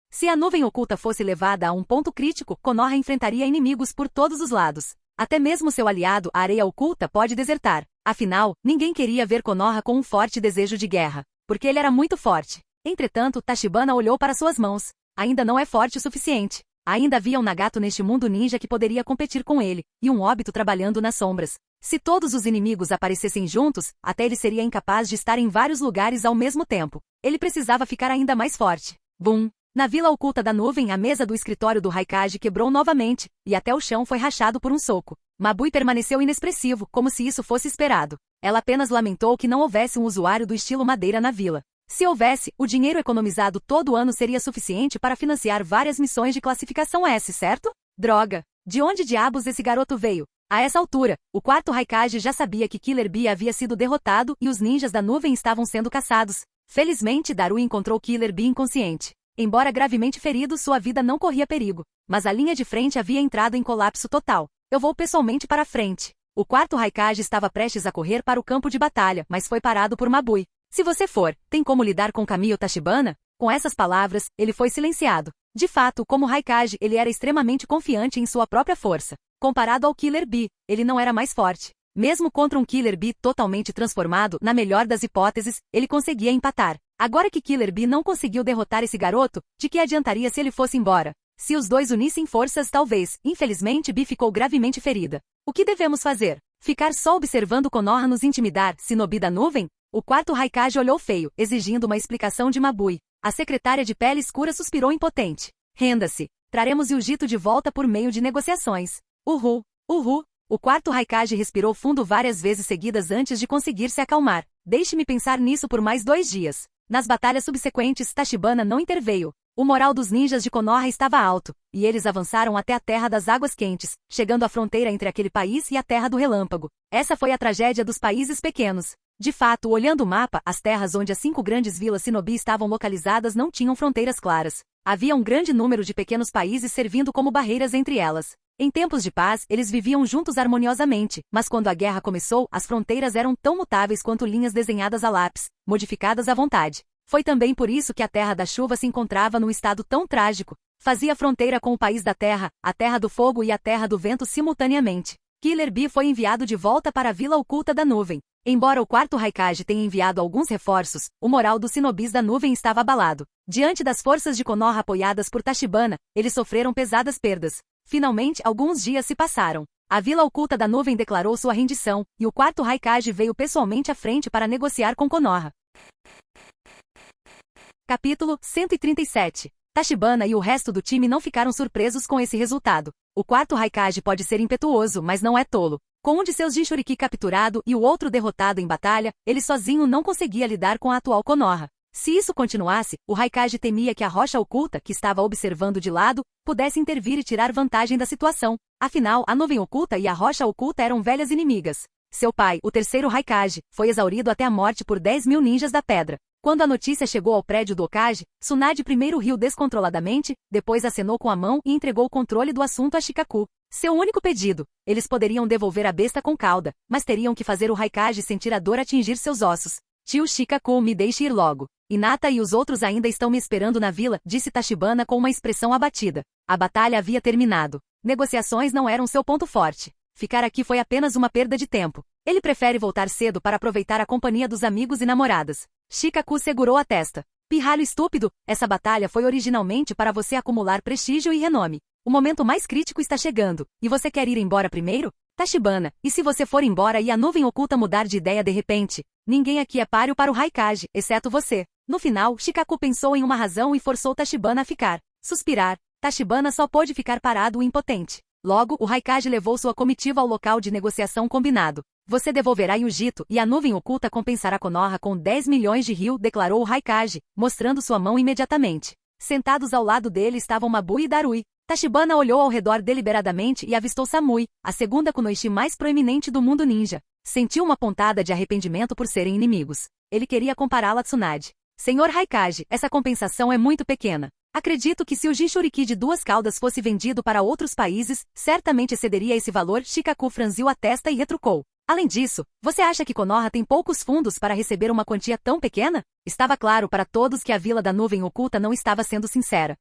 Se a nuvem oculta fosse levada a um ponto crítico, Konoha enfrentaria inimigos por todos os lados. Até mesmo seu aliado, a areia oculta, pode desertar. Afinal, ninguém queria ver Konoha com um forte desejo de guerra, porque ele era muito forte. Entretanto, Tachibana olhou para suas mãos. Ainda não é forte o suficiente. Ainda havia um Nagato neste mundo ninja que poderia competir com ele, e um óbito trabalhando nas sombras. Se todos os inimigos aparecessem juntos, até ele seria incapaz de estar em vários lugares ao mesmo tempo. Ele precisava ficar ainda mais forte. Bum! Na vila oculta da nuvem, a mesa do escritório do Raikage quebrou novamente, e até o chão foi rachado por um soco. Mabui permaneceu inexpressivo, como se isso fosse esperado. Ela apenas lamentou que não houvesse um usuário do estilo madeira na vila. Se houvesse, o dinheiro economizado todo ano seria suficiente para financiar várias missões de classificação S, certo? Droga! De onde diabos esse garoto veio? A essa altura, o quarto Raikage já sabia que Killer Bee havia sido derrotado e os ninjas da nuvem estavam sendo caçados. Felizmente, Darui encontrou Killer Bee inconsciente. Embora gravemente ferido, sua vida não corria perigo. Mas a linha de frente havia entrado em colapso total. Eu vou pessoalmente para a frente. O quarto Raikage estava prestes a correr para o campo de batalha, mas foi parado por Mabui. Se você for, tem como lidar com Kamiyo Tachibana? Com essas palavras, ele foi silenciado. De fato, como Raikage, ele era extremamente confiante em sua própria força. Comparado ao Killer Bee, ele não era mais forte. Mesmo contra um Killer Bee totalmente transformado, na melhor das hipóteses, ele conseguia empatar. Agora que Killer Bee não conseguiu derrotar esse garoto, de que adiantaria se ele fosse embora? Se os dois unissem forças, talvez. Infelizmente, Bee ficou gravemente ferida. O que devemos fazer? Ficar só observando Konoha nos intimidar, Shinobi da nuvem? O quarto Raikage olhou feio, exigindo uma explicação de Mabui. A secretária de pele escura suspirou impotente. Renda-se. Traremos Yujito de volta por meio de negociações. Uhul. Uhul. O quarto Raikage respirou fundo várias vezes seguidas antes de conseguir se acalmar. Deixe-me pensar nisso por mais 2 dias. Nas batalhas subsequentes, Tachibana não interveio. O moral dos ninjas de Konoha estava alto, e eles avançaram até a Terra das Águas Quentes, chegando à fronteira entre aquele país e a Terra do Relâmpago. Essa foi a tragédia dos países pequenos. De fato, olhando o mapa, as terras onde as 5 grandes vilas Shinobi estavam localizadas não tinham fronteiras claras. Havia um grande número de pequenos países servindo como barreiras entre elas. Em tempos de paz, eles viviam juntos harmoniosamente, mas quando a guerra começou, as fronteiras eram tão mutáveis quanto linhas desenhadas a lápis, modificadas à vontade. Foi também por isso que a Terra da Chuva se encontrava num estado tão trágico. Fazia fronteira com o país da Terra, a Terra do Fogo e a Terra do Vento simultaneamente. Killer Bee foi enviado de volta para a Vila Oculta da Nuvem. Embora o quarto Raikage tenha enviado alguns reforços, o moral dos Shinobis da Nuvem estava abalado. Diante das forças de Konoha apoiadas por Tachibana, eles sofreram pesadas perdas. Finalmente, alguns dias se passaram. A Vila Oculta da Nuvem declarou sua rendição, e o quarto Raikage veio pessoalmente à frente para negociar com Konoha. Capítulo 137. Tachibana e o resto do time não ficaram surpresos com esse resultado. O quarto Raikage pode ser impetuoso, mas não é tolo. Com um de seus Jinchuriki capturado e o outro derrotado em batalha, ele sozinho não conseguia lidar com a atual Konoha. Se isso continuasse, o Raikage temia que a rocha oculta, que estava observando de lado, pudesse intervir e tirar vantagem da situação. Afinal, a nuvem oculta e a rocha oculta eram velhas inimigas. Seu pai, o terceiro Raikage, foi exaurido até a morte por 10.000 ninjas da pedra. Quando a notícia chegou ao prédio do Hokage, Tsunade primeiro riu descontroladamente, depois acenou com a mão e entregou o controle do assunto a Shikaku. Seu único pedido: eles poderiam devolver a besta com cauda, mas teriam que fazer o Raikage sentir a dor atingir seus ossos. Tio Shikaku, me deixe ir logo. Hinata e os outros ainda estão me esperando na vila, disse Tachibana com uma expressão abatida. A batalha havia terminado. Negociações não eram seu ponto forte. Ficar aqui foi apenas uma perda de tempo. Ele prefere voltar cedo para aproveitar a companhia dos amigos e namoradas. Shikaku segurou a testa. Pirralho estúpido, essa batalha foi originalmente para você acumular prestígio e renome. O momento mais crítico está chegando, e você quer ir embora primeiro? Tachibana, e se você for embora e a nuvem oculta mudar de ideia de repente? Ninguém aqui é páreo para o Raikage, exceto você. No final, Shikaku pensou em uma razão e forçou Tachibana a ficar. Suspirar. Tachibana só pôde ficar parado e impotente. Logo, o Raikage levou sua comitiva ao local de negociação combinado. Você devolverá Yujito e a nuvem oculta compensará Konoha com 10 milhões de ryu, declarou o Raikage, mostrando sua mão imediatamente. Sentados ao lado dele estavam Mabui e Darui. Tachibana olhou ao redor deliberadamente e avistou Samui, a segunda kunoichi mais proeminente do mundo ninja. Sentiu uma pontada de arrependimento por serem inimigos. Ele queria compará-la a Tsunade. Senhor Raikage, essa compensação é muito pequena. Acredito que se o Jinchuriki de 2 caudas fosse vendido para outros países, certamente excederia esse valor. Shikaku franziu a testa e retrucou. Além disso, você acha que Konoha tem poucos fundos para receber uma quantia tão pequena? Estava claro para todos que a Vila da Nuvem Oculta não estava sendo sincera.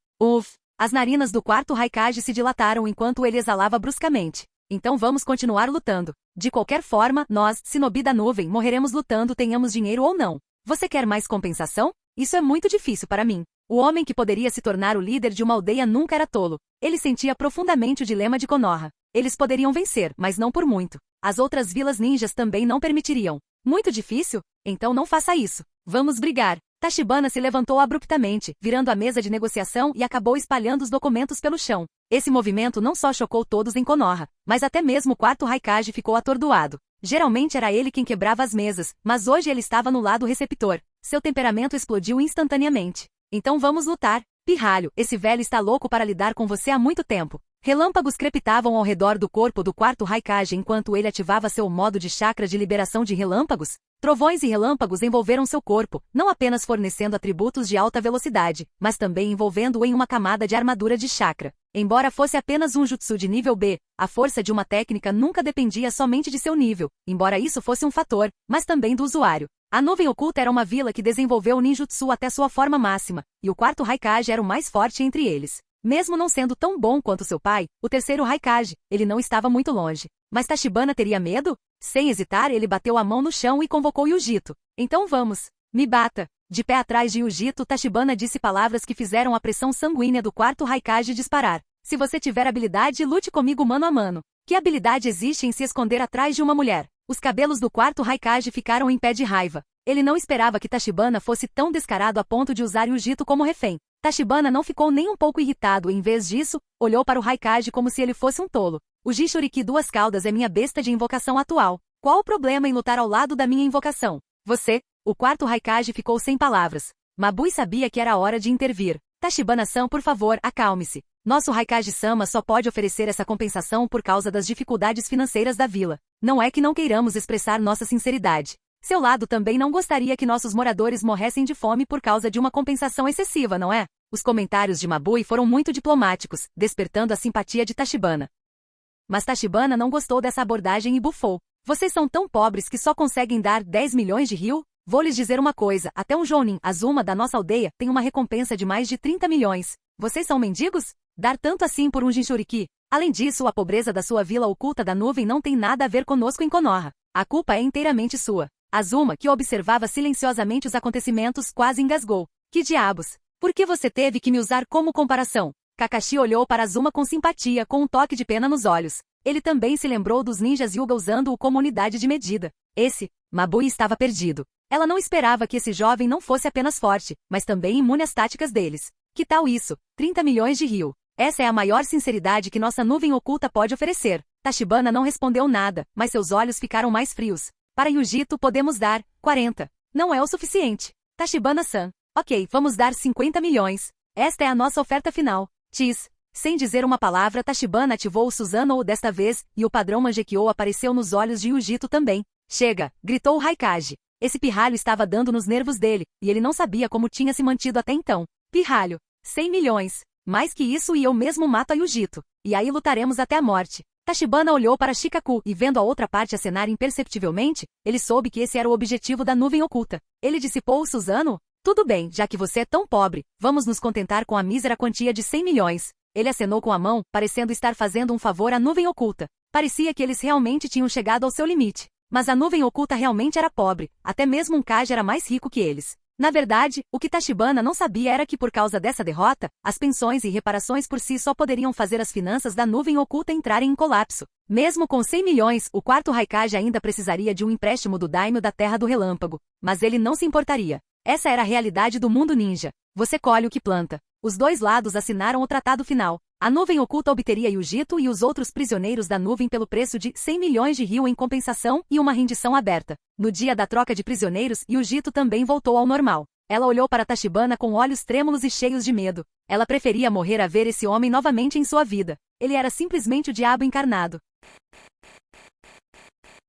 As narinas do quarto Raikage se dilataram enquanto ele exalava bruscamente. Então vamos continuar lutando. De qualquer forma, nós, Shinobi da Nuvem, morreremos lutando, tenhamos dinheiro ou não. Você quer mais compensação? Isso é muito difícil para mim. O homem que poderia se tornar o líder de uma aldeia nunca era tolo. Ele sentia profundamente o dilema de Konoha. Eles poderiam vencer, mas não por muito. As outras vilas ninjas também não permitiriam. Muito difícil? Então não faça isso. Vamos brigar. Tachibana se levantou abruptamente, virando a mesa de negociação e acabou espalhando os documentos pelo chão. Esse movimento não só chocou todos em Konoha, mas até mesmo o quarto Raikage ficou atordoado. Geralmente era ele quem quebrava as mesas, mas hoje ele estava no lado receptor. Seu temperamento explodiu instantaneamente. Então vamos lutar. Pirralho, esse velho está louco para lidar com você há muito tempo. Relâmpagos crepitavam ao redor do corpo do quarto Raikage enquanto ele ativava seu modo de chakra de liberação de relâmpagos. Trovões e relâmpagos envolveram seu corpo, não apenas fornecendo atributos de alta velocidade, mas também envolvendo-o em uma camada de armadura de chakra. Embora fosse apenas um jutsu de nível B, a força de uma técnica nunca dependia somente de seu nível, embora isso fosse um fator, mas também do usuário. A nuvem oculta era uma vila que desenvolveu o ninjutsu até sua forma máxima, e o quarto Raikage era o mais forte entre eles. Mesmo não sendo tão bom quanto seu pai, o terceiro Raikage, ele não estava muito longe. Mas Tachibana teria medo? Sem hesitar, ele bateu a mão no chão e convocou Yujito. Então vamos. Me bata. De pé atrás de Yujito, Tachibana disse palavras que fizeram a pressão sanguínea do quarto Raikage disparar. Se você tiver habilidade, lute comigo mano a mano. Que habilidade existe em se esconder atrás de uma mulher? Os cabelos do quarto Raikage ficaram em pé de raiva. Ele não esperava que Tachibana fosse tão descarado a ponto de usar Yujito como refém. Tachibana não ficou nem um pouco irritado e, em vez disso, olhou para o Raikage como se ele fosse um tolo. O Jinchuriki Duas Caudas é minha besta de invocação atual. Qual o problema em lutar ao lado da minha invocação? Você? O quarto Raikage ficou sem palavras. Mabui sabia que era hora de intervir. Tachibana-san, por favor, acalme-se. Nosso Raikage-sama só pode oferecer essa compensação por causa das dificuldades financeiras da vila. Não é que não queiramos expressar nossa sinceridade. Seu lado também não gostaria que nossos moradores morressem de fome por causa de uma compensação excessiva, não é? Os comentários de Mabui foram muito diplomáticos, despertando a simpatia de Tachibana. Mas Tachibana não gostou dessa abordagem e bufou. Vocês são tão pobres que só conseguem dar 10 milhões de ryu? Vou lhes dizer uma coisa, até um Jounin, Azuma da nossa aldeia, tem uma recompensa de mais de 30 milhões. Vocês são mendigos? Dar tanto assim por um Jinchuriki? Além disso, a pobreza da sua vila oculta da nuvem não tem nada a ver conosco em Konoha. A culpa é inteiramente sua. Azuma, que observava silenciosamente os acontecimentos, quase engasgou. Que diabos? Por que você teve que me usar como comparação? Kakashi olhou para Azuma com simpatia, com um toque de pena nos olhos. Ele também se lembrou dos ninjas Hyuga usando-o como unidade de medida. Mabui estava perdido. Ela não esperava que esse jovem não fosse apenas forte, mas também imune às táticas deles. Que tal isso? 30 milhões de ryu. Essa é a maior sinceridade que nossa nuvem oculta pode oferecer. Tachibana não respondeu nada, mas seus olhos ficaram mais frios. Para Yujito podemos dar 40. Não é o suficiente. Tachibana-san. Ok, vamos dar 50 milhões. Esta é a nossa oferta final. Sem dizer uma palavra, Tachibana ativou o Susanoo desta vez, e o padrão Mangekyou apareceu nos olhos de Yujito também. Chega! Gritou o Raikage. Esse pirralho estava dando nos nervos dele, e ele não sabia como tinha se mantido até então. Pirralho. 100 milhões. Mais que isso e eu mesmo mato a Yujito. E aí lutaremos até a morte. Tachibana olhou para Shikaku e, vendo a outra parte acenar imperceptivelmente, ele soube que esse era o objetivo da nuvem oculta. Ele dissipou o Susanoo? Tudo bem, já que você é tão pobre, vamos nos contentar com a mísera quantia de 100 milhões. Ele acenou com a mão, parecendo estar fazendo um favor à nuvem oculta. Parecia que eles realmente tinham chegado ao seu limite. Mas a nuvem oculta realmente era pobre, até mesmo um Kage era mais rico que eles. Na verdade, o que Tachibana não sabia era que por causa dessa derrota, as pensões e reparações por si só poderiam fazer as finanças da nuvem oculta entrarem em colapso. Mesmo com 100 milhões, o quarto Raikage ainda precisaria de um empréstimo do Daimyo da Terra do Relâmpago. Mas ele não se importaria. Essa era a realidade do mundo ninja. Você colhe o que planta. Os dois lados assinaram o tratado final. A nuvem oculta obteria Yujito e os outros prisioneiros da nuvem pelo preço de 100 milhões de ryu em compensação e uma rendição aberta. No dia da troca de prisioneiros, Yujito também voltou ao normal. Ela olhou para Tachibana com olhos trêmulos e cheios de medo. Ela preferia morrer a ver esse homem novamente em sua vida. Ele era simplesmente o diabo encarnado.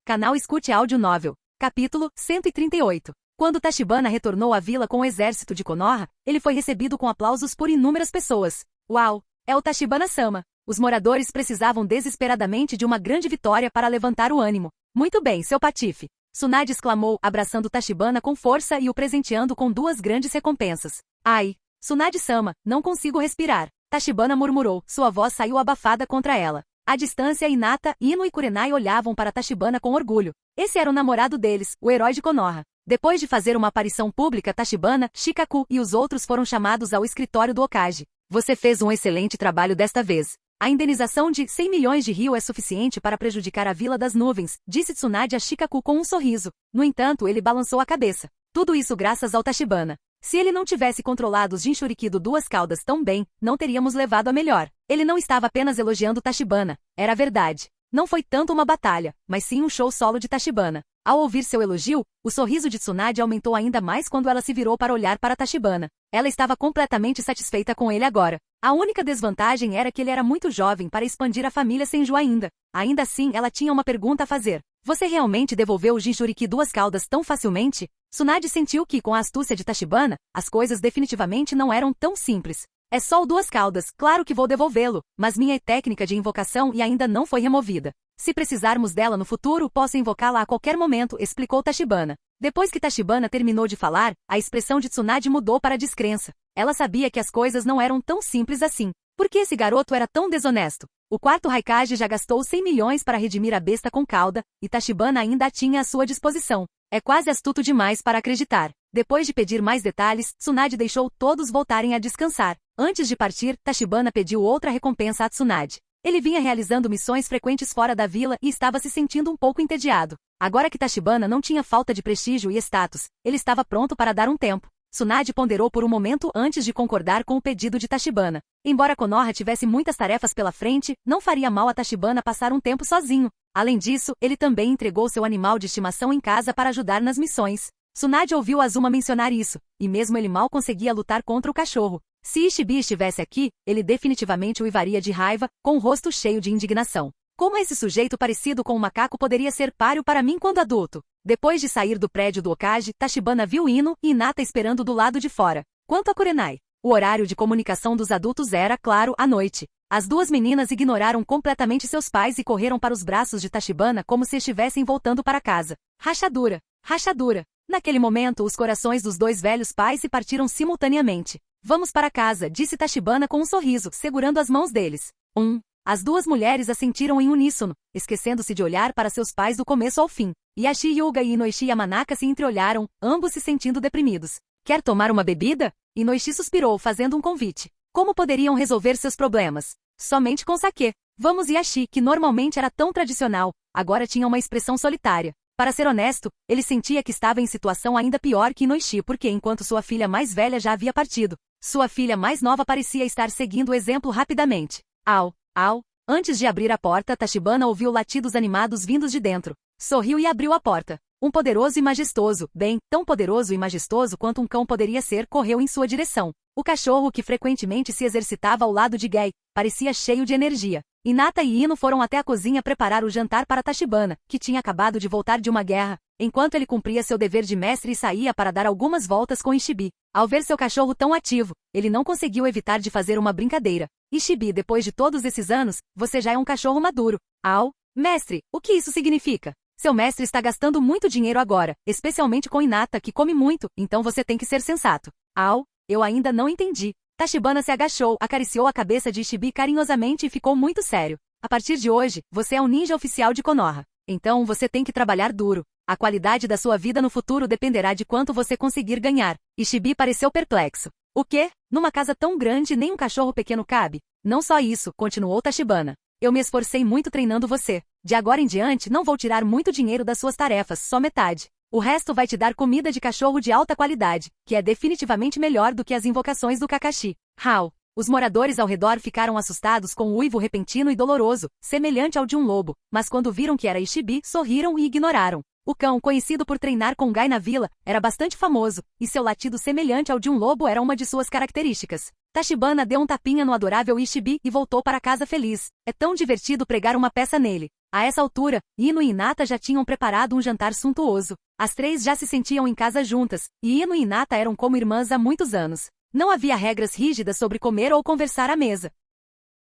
Canal Escute Áudio Novel. Capítulo 138. Quando Tachibana retornou à vila com o exército de Konoha, ele foi recebido com aplausos por inúmeras pessoas. Uau! É o Tachibana-sama. Os moradores precisavam desesperadamente de uma grande vitória para levantar o ânimo. Muito bem, seu patife. Tsunade exclamou, abraçando Tachibana com força e o presenteando com 2 grandes recompensas. Ai! Tsunade-sama, não consigo respirar. Tachibana murmurou, sua voz saiu abafada contra ela. À distância, Hinata, Ino e Kurenai olhavam para Tachibana com orgulho. Esse era o namorado deles, o herói de Konoha. Depois de fazer uma aparição pública, Tachibana, Shikaku e os outros foram chamados ao escritório do Hokage. Você fez um excelente trabalho desta vez. A indenização de 100 milhões de ryu é suficiente para prejudicar a Vila das Nuvens, disse Tsunade a Shikaku com um sorriso. No entanto, ele balançou a cabeça. Tudo isso graças ao Tachibana. Se ele não tivesse controlado os Jinchuriki do Duas Caudas tão bem, não teríamos levado a melhor. Ele não estava apenas elogiando Tachibana. Era verdade. Não foi tanto uma batalha, mas sim um show solo de Tachibana. Ao ouvir seu elogio, o sorriso de Tsunade aumentou ainda mais quando ela se virou para olhar para Tachibana. Ela estava completamente satisfeita com ele agora. A única desvantagem era que ele era muito jovem para expandir a família Senju ainda. Ainda assim, ela tinha uma pergunta a fazer. Você realmente devolveu o Jinchuriki duas caudas tão facilmente? Tsunade sentiu que, com a astúcia de Tachibana, as coisas definitivamente não eram tão simples. É só o duas caudas, claro que vou devolvê-lo, mas minha técnica de invocação ainda não foi removida. Se precisarmos dela no futuro, posso invocá-la a qualquer momento, explicou Tachibana. Depois que Tachibana terminou de falar, a expressão de Tsunade mudou para descrença. Ela sabia que as coisas não eram tão simples assim. Por que esse garoto era tão desonesto? O quarto Raikage já gastou 100 milhões para redimir a besta com cauda, e Tachibana ainda a tinha à sua disposição. É quase astuto demais para acreditar. Depois de pedir mais detalhes, Tsunade deixou todos voltarem a descansar. Antes de partir, Tachibana pediu outra recompensa a Tsunade. Ele vinha realizando missões frequentes fora da vila e estava se sentindo um pouco entediado. Agora que Tachibana não tinha falta de prestígio e status, ele estava pronto para dar um tempo. Tsunade ponderou por um momento antes de concordar com o pedido de Tachibana. Embora Konoha tivesse muitas tarefas pela frente, não faria mal a Tachibana passar um tempo sozinho. Além disso, ele também entregou seu animal de estimação em casa para ajudar nas missões. Tsunade ouviu Azuma mencionar isso, e mesmo ele mal conseguia lutar contra o cachorro. Se Ishibi estivesse aqui, ele definitivamente o uivaria de raiva, com o rosto cheio de indignação. Como esse sujeito parecido com um macaco poderia ser páreo para mim quando adulto? Depois de sair do prédio do Okage, Tachibana viu Ino e Hinata esperando do lado de fora. Quanto a Kurenai, o horário de comunicação dos adultos era, claro, à noite. As duas meninas ignoraram completamente seus pais e correram para os braços de Tachibana como se estivessem voltando para casa. Rachadura! Rachadura! Naquele momento, os corações dos dois velhos pais se partiram simultaneamente. Vamos para casa, disse Tachibana com um sorriso, segurando as mãos deles. As duas mulheres assentiram em uníssono, esquecendo-se de olhar para seus pais do começo ao fim. Yashi Hyuga e Inoichi Yamanaka se entreolharam, ambos se sentindo deprimidos. Quer tomar uma bebida? Inoichi suspirou, fazendo um convite. Como poderiam resolver seus problemas? Somente com saquê. Vamos. Yashi, que normalmente era tão tradicional, agora tinha uma expressão solitária. Para ser honesto, ele sentia que estava em situação ainda pior que Inoichi porque enquanto sua filha mais velha já havia partido, sua filha mais nova parecia estar seguindo o exemplo rapidamente. Au! Antes de abrir a porta, Tachibana ouviu latidos animados vindos de dentro. Sorriu e abriu a porta. Um poderoso e majestoso, bem, tão poderoso e majestoso quanto um cão poderia ser, correu em sua direção. O cachorro, que frequentemente se exercitava ao lado de Gei, parecia cheio de energia. Hinata e Ino foram até a cozinha preparar o jantar para Tachibana, que tinha acabado de voltar de uma guerra, enquanto ele cumpria seu dever de mestre e saía para dar algumas voltas com Ishibi. Ao ver seu cachorro tão ativo, ele não conseguiu evitar de fazer uma brincadeira. Ishibi, depois de todos esses anos, você já é um cachorro maduro. Mestre, o que isso significa? Seu mestre está gastando muito dinheiro agora, especialmente com Hinata, que come muito, então você tem que ser sensato. Eu ainda não entendi. Tachibana se agachou, acariciou a cabeça de Ishibi carinhosamente e ficou muito sério. A partir de hoje, você é um ninja oficial de Konoha. Então você tem que trabalhar duro. A qualidade da sua vida no futuro dependerá de quanto você conseguir ganhar. Ishibi pareceu perplexo. O quê? Numa casa tão grande nem um cachorro pequeno cabe? Não só isso, continuou Tachibana. Eu me esforcei muito treinando você. De agora em diante não vou tirar muito dinheiro das suas tarefas, só metade. O resto vai te dar comida de cachorro de alta qualidade, que é definitivamente melhor do que as invocações do Kakashi. Os moradores ao redor ficaram assustados com o uivo repentino e doloroso, semelhante ao de um lobo, mas quando viram que era Ishibi, sorriram e ignoraram. O cão, conhecido por treinar com Gai na vila, era bastante famoso, e seu latido semelhante ao de um lobo era uma de suas características. Tachibana deu um tapinha no adorável Ishibi e voltou para casa feliz. É tão divertido pregar uma peça nele. A essa altura, Ino e Hinata já tinham preparado um jantar suntuoso. As três já se sentiam em casa juntas, e Ino e Hinata eram como irmãs há muitos anos. Não havia regras rígidas sobre comer ou conversar à mesa.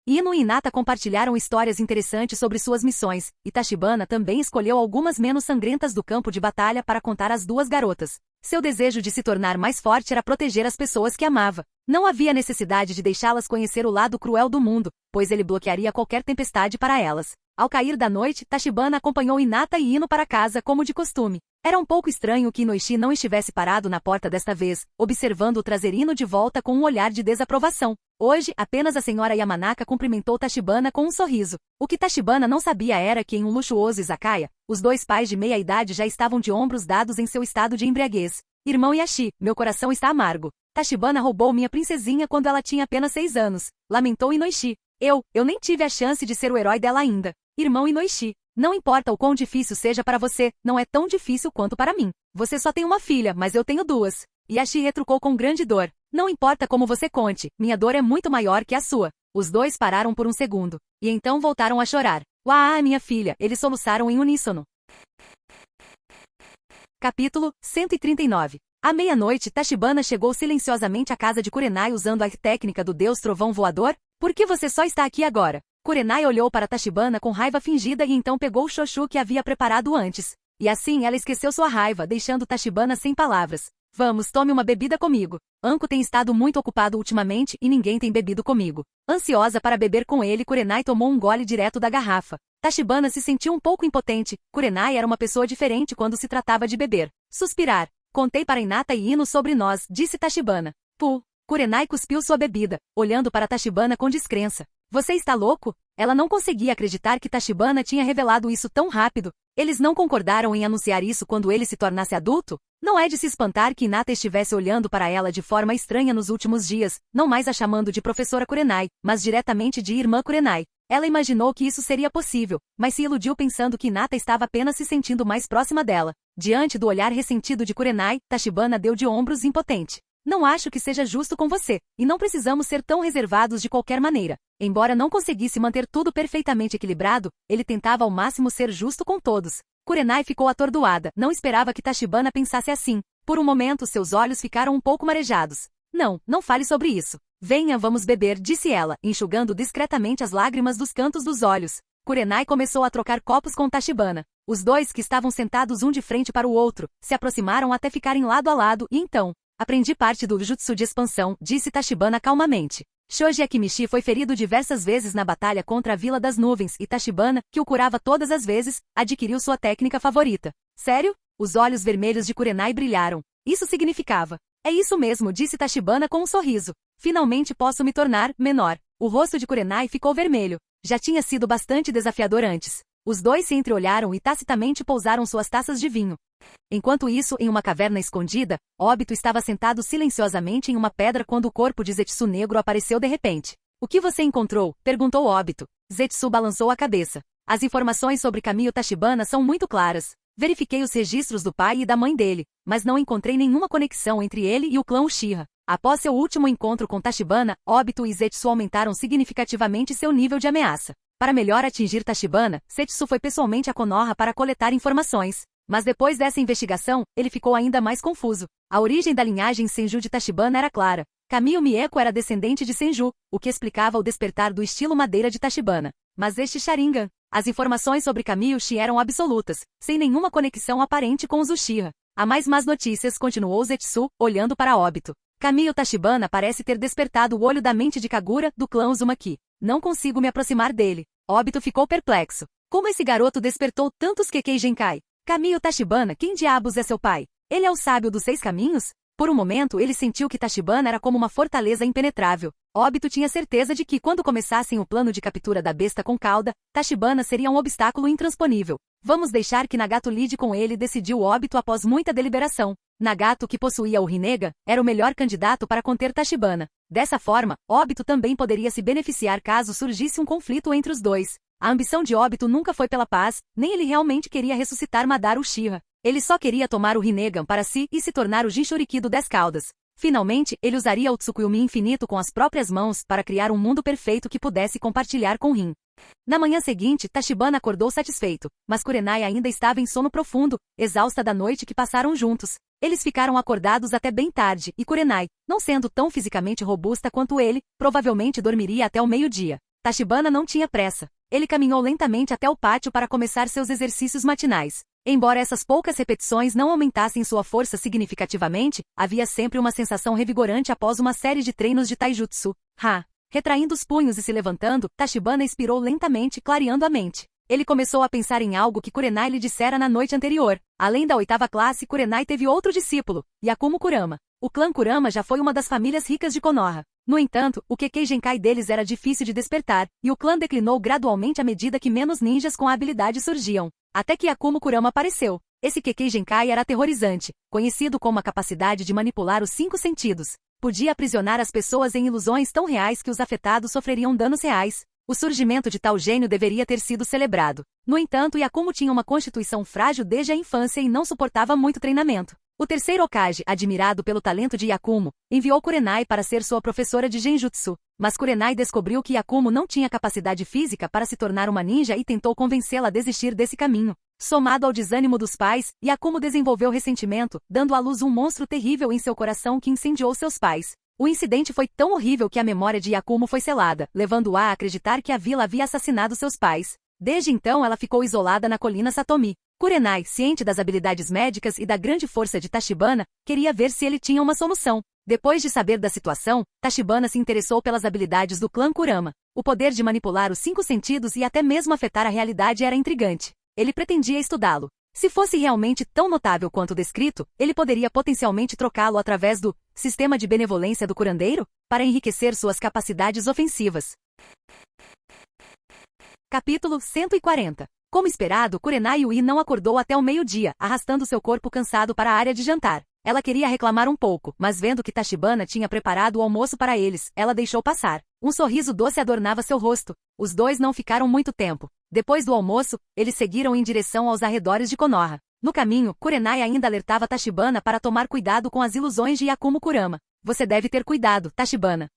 Ino e Hinata compartilharam histórias interessantes sobre suas missões, e Tachibana também escolheu algumas menos sangrentas do campo de batalha para contar às duas garotas. Seu desejo de se tornar mais forte era proteger as pessoas que amava. Não havia necessidade de deixá-las conhecer o lado cruel do mundo, pois ele bloquearia qualquer tempestade para elas. Ao cair da noite, Tachibana acompanhou Hinata e Ino para casa como de costume. Era um pouco estranho que Inoichi não estivesse parado na porta desta vez, observando-o trazer Ino de volta com um olhar de desaprovação. Hoje, apenas a senhora Yamanaka cumprimentou Tachibana com um sorriso. O que Tachibana não sabia era que em um luxuoso izakaya, os dois pais de meia idade já estavam de ombros dados em seu estado de embriaguez. Irmão Yashi, meu coração está amargo. Tachibana roubou minha princesinha quando ela tinha apenas 6 anos. Lamentou Inoichi. Eu nem tive a chance de ser o herói dela ainda. Irmão Inoichi, não importa o quão difícil seja para você, não é tão difícil quanto para mim. Você só tem uma filha, mas eu tenho duas. Yashi retrucou com grande dor. Não importa como você conte, minha dor é muito maior que a sua. Os dois pararam por um segundo, e então voltaram a chorar. Minha filha, eles soluçaram em uníssono. Capítulo 139. À meia-noite, Tachibana chegou silenciosamente à casa de Kurenai usando a técnica do Deus Trovão Voador. Por que você só está aqui agora? Kurenai olhou para Tachibana com raiva fingida e então pegou o Shoshu que havia preparado antes. E assim ela esqueceu sua raiva, deixando Tachibana sem palavras. Vamos, tome uma bebida comigo. Anko tem estado muito ocupado ultimamente e ninguém tem bebido comigo. Ansiosa para beber com ele, Kurenai tomou um gole direto da garrafa. Tachibana se sentiu um pouco impotente. Kurenai era uma pessoa diferente quando se tratava de beber. Suspirar. Contei para Hinata e Ino sobre nós, disse Tachibana. Puh. Kurenai cuspiu sua bebida, olhando para Tachibana com descrença. Você está louco? Ela não conseguia acreditar que Tachibana tinha revelado isso tão rápido. Eles não concordaram em anunciar isso quando ele se tornasse adulto? Não é de se espantar que Hinata estivesse olhando para ela de forma estranha nos últimos dias, não mais a chamando de professora Kurenai, mas diretamente de irmã Kurenai. Ela imaginou que isso seria possível, mas se iludiu pensando que Hinata estava apenas se sentindo mais próxima dela. Diante do olhar ressentido de Kurenai, Tachibana deu de ombros impotente. Não acho que seja justo com você, e não precisamos ser tão reservados de qualquer maneira. Embora não conseguisse manter tudo perfeitamente equilibrado, ele tentava ao máximo ser justo com todos. Kurenai ficou atordoada, não esperava que Tachibana pensasse assim. Por um momento seus olhos ficaram um pouco marejados. Não fale sobre isso. Venha, vamos beber, disse ela, enxugando discretamente as lágrimas dos cantos dos olhos. Kurenai começou a trocar copos com Tachibana. Os dois, que estavam sentados um de frente para o outro, se aproximaram até ficarem lado a lado e então... Aprendi parte do jutsu de expansão, disse Tachibana calmamente. Shoji Akimichi foi ferido diversas vezes na batalha contra a Vila das Nuvens e Tachibana, que o curava todas as vezes, adquiriu sua técnica favorita. Sério? Os olhos vermelhos de Kurenai brilharam. Isso significava. É isso mesmo, disse Tachibana com um sorriso. Finalmente posso me tornar menor. O rosto de Kurenai ficou vermelho. Já tinha sido bastante desafiador antes. Os dois se entreolharam e tacitamente pousaram suas taças de vinho. Enquanto isso, em uma caverna escondida, Obito estava sentado silenciosamente em uma pedra quando o corpo de Zetsu negro apareceu de repente. O que você encontrou? Perguntou Obito. Zetsu balançou a cabeça. As informações sobre Kamiyo Tachibana são muito claras. Verifiquei os registros do pai e da mãe dele, mas não encontrei nenhuma conexão entre ele e o clã Uchiha. Após seu último encontro com Tachibana, Obito e Zetsu aumentaram significativamente seu nível de ameaça. Para melhor atingir Tachibana, Zetsu foi pessoalmente a Konoha para coletar informações. Mas depois dessa investigação, ele ficou ainda mais confuso. A origem da linhagem Senju de Tachibana era clara. Kamiyo Mieko era descendente de Senju, o que explicava o despertar do estilo madeira de Tachibana. Mas este Sharingan... As informações sobre Kamiyo Shi eram absolutas, sem nenhuma conexão aparente com os Uchiha. Há mais más notícias, continuou Zetsu, olhando para Obito. Kamiyo Tachibana parece ter despertado o olho da mente de Kagura, do clã Uzumaki. Não consigo me aproximar dele. Obito ficou perplexo. Como esse garoto despertou tantos Kekkei Genkai? Kamiyo Tachibana, quem diabos é seu pai? Ele é o sábio dos 6 caminhos? Por um momento ele sentiu que Tachibana era como uma fortaleza impenetrável. Obito tinha certeza de que quando começassem o plano de captura da besta com cauda, Tachibana seria um obstáculo intransponível. Vamos deixar que Nagato lide com ele, decidiu Obito após muita deliberação. Nagato, que possuía o Rinnegan, era o melhor candidato para conter Tachibana. Dessa forma, Obito também poderia se beneficiar caso surgisse um conflito entre os dois. A ambição de Obito nunca foi pela paz, nem ele realmente queria ressuscitar Madara Uchiha. Ele só queria tomar o Rinnegan para si e se tornar o Jinchuriki do 10 Caudas. Finalmente, ele usaria o Tsukuyomi infinito com as próprias mãos para criar um mundo perfeito que pudesse compartilhar com Rin. Na manhã seguinte, Tachibana acordou satisfeito, mas Kurenai ainda estava em sono profundo, exausta da noite que passaram juntos. Eles ficaram acordados até bem tarde, e Kurenai, não sendo tão fisicamente robusta quanto ele, provavelmente dormiria até o meio-dia. Tachibana não tinha pressa. Ele caminhou lentamente até o pátio para começar seus exercícios matinais. Embora essas poucas repetições não aumentassem sua força significativamente, havia sempre uma sensação revigorante após uma série de treinos de taijutsu. Retraindo os punhos e se levantando, Tachibana expirou lentamente, clareando a mente. Ele começou a pensar em algo que Kurenai lhe dissera na noite anterior. Além da 8ª classe, Kurenai teve outro discípulo, Yakumo Kurama. O clã Kurama já foi uma das famílias ricas de Konoha. No entanto, o Kekkei Genkai deles era difícil de despertar, e o clã declinou gradualmente à medida que menos ninjas com a habilidade surgiam. Até que Yakumo Kurama apareceu. Esse Kekkei Genkai era aterrorizante, conhecido como a capacidade de manipular os 5 sentidos. Podia aprisionar as pessoas em ilusões tão reais que os afetados sofreriam danos reais. O surgimento de tal gênio deveria ter sido celebrado. No entanto, Yakumo tinha uma constituição frágil desde a infância e não suportava muito treinamento. O terceiro Hokage, admirado pelo talento de Yakumo, enviou Kurenai para ser sua professora de Genjutsu. Mas Kurenai descobriu que Yakumo não tinha capacidade física para se tornar uma ninja e tentou convencê-la a desistir desse caminho. Somado ao desânimo dos pais, Yakumo desenvolveu ressentimento, dando à luz um monstro terrível em seu coração que incendiou seus pais. O incidente foi tão horrível que a memória de Yakumo foi selada, levando-a a acreditar que a vila havia assassinado seus pais. Desde então ela ficou isolada na colina Satomi. Kurenai, ciente das habilidades médicas e da grande força de Tachibana, queria ver se ele tinha uma solução. Depois de saber da situação, Tachibana se interessou pelas habilidades do clã Kurama. O poder de manipular os 5 sentidos e até mesmo afetar a realidade era intrigante. Ele pretendia estudá-lo. Se fosse realmente tão notável quanto descrito, ele poderia potencialmente trocá-lo através do sistema de benevolência do curandeiro para enriquecer suas capacidades ofensivas. Capítulo 140. Como esperado, Kurenai Yui não acordou até o meio-dia, arrastando seu corpo cansado para a área de jantar. Ela queria reclamar um pouco, mas vendo que Tachibana tinha preparado o almoço para eles, ela deixou passar. Um sorriso doce adornava seu rosto. Os dois não ficaram muito tempo. Depois do almoço, eles seguiram em direção aos arredores de Konoha. No caminho, Kurenai ainda alertava Tachibana para tomar cuidado com as ilusões de Yakumo Kurama. Você deve ter cuidado, Tachibana.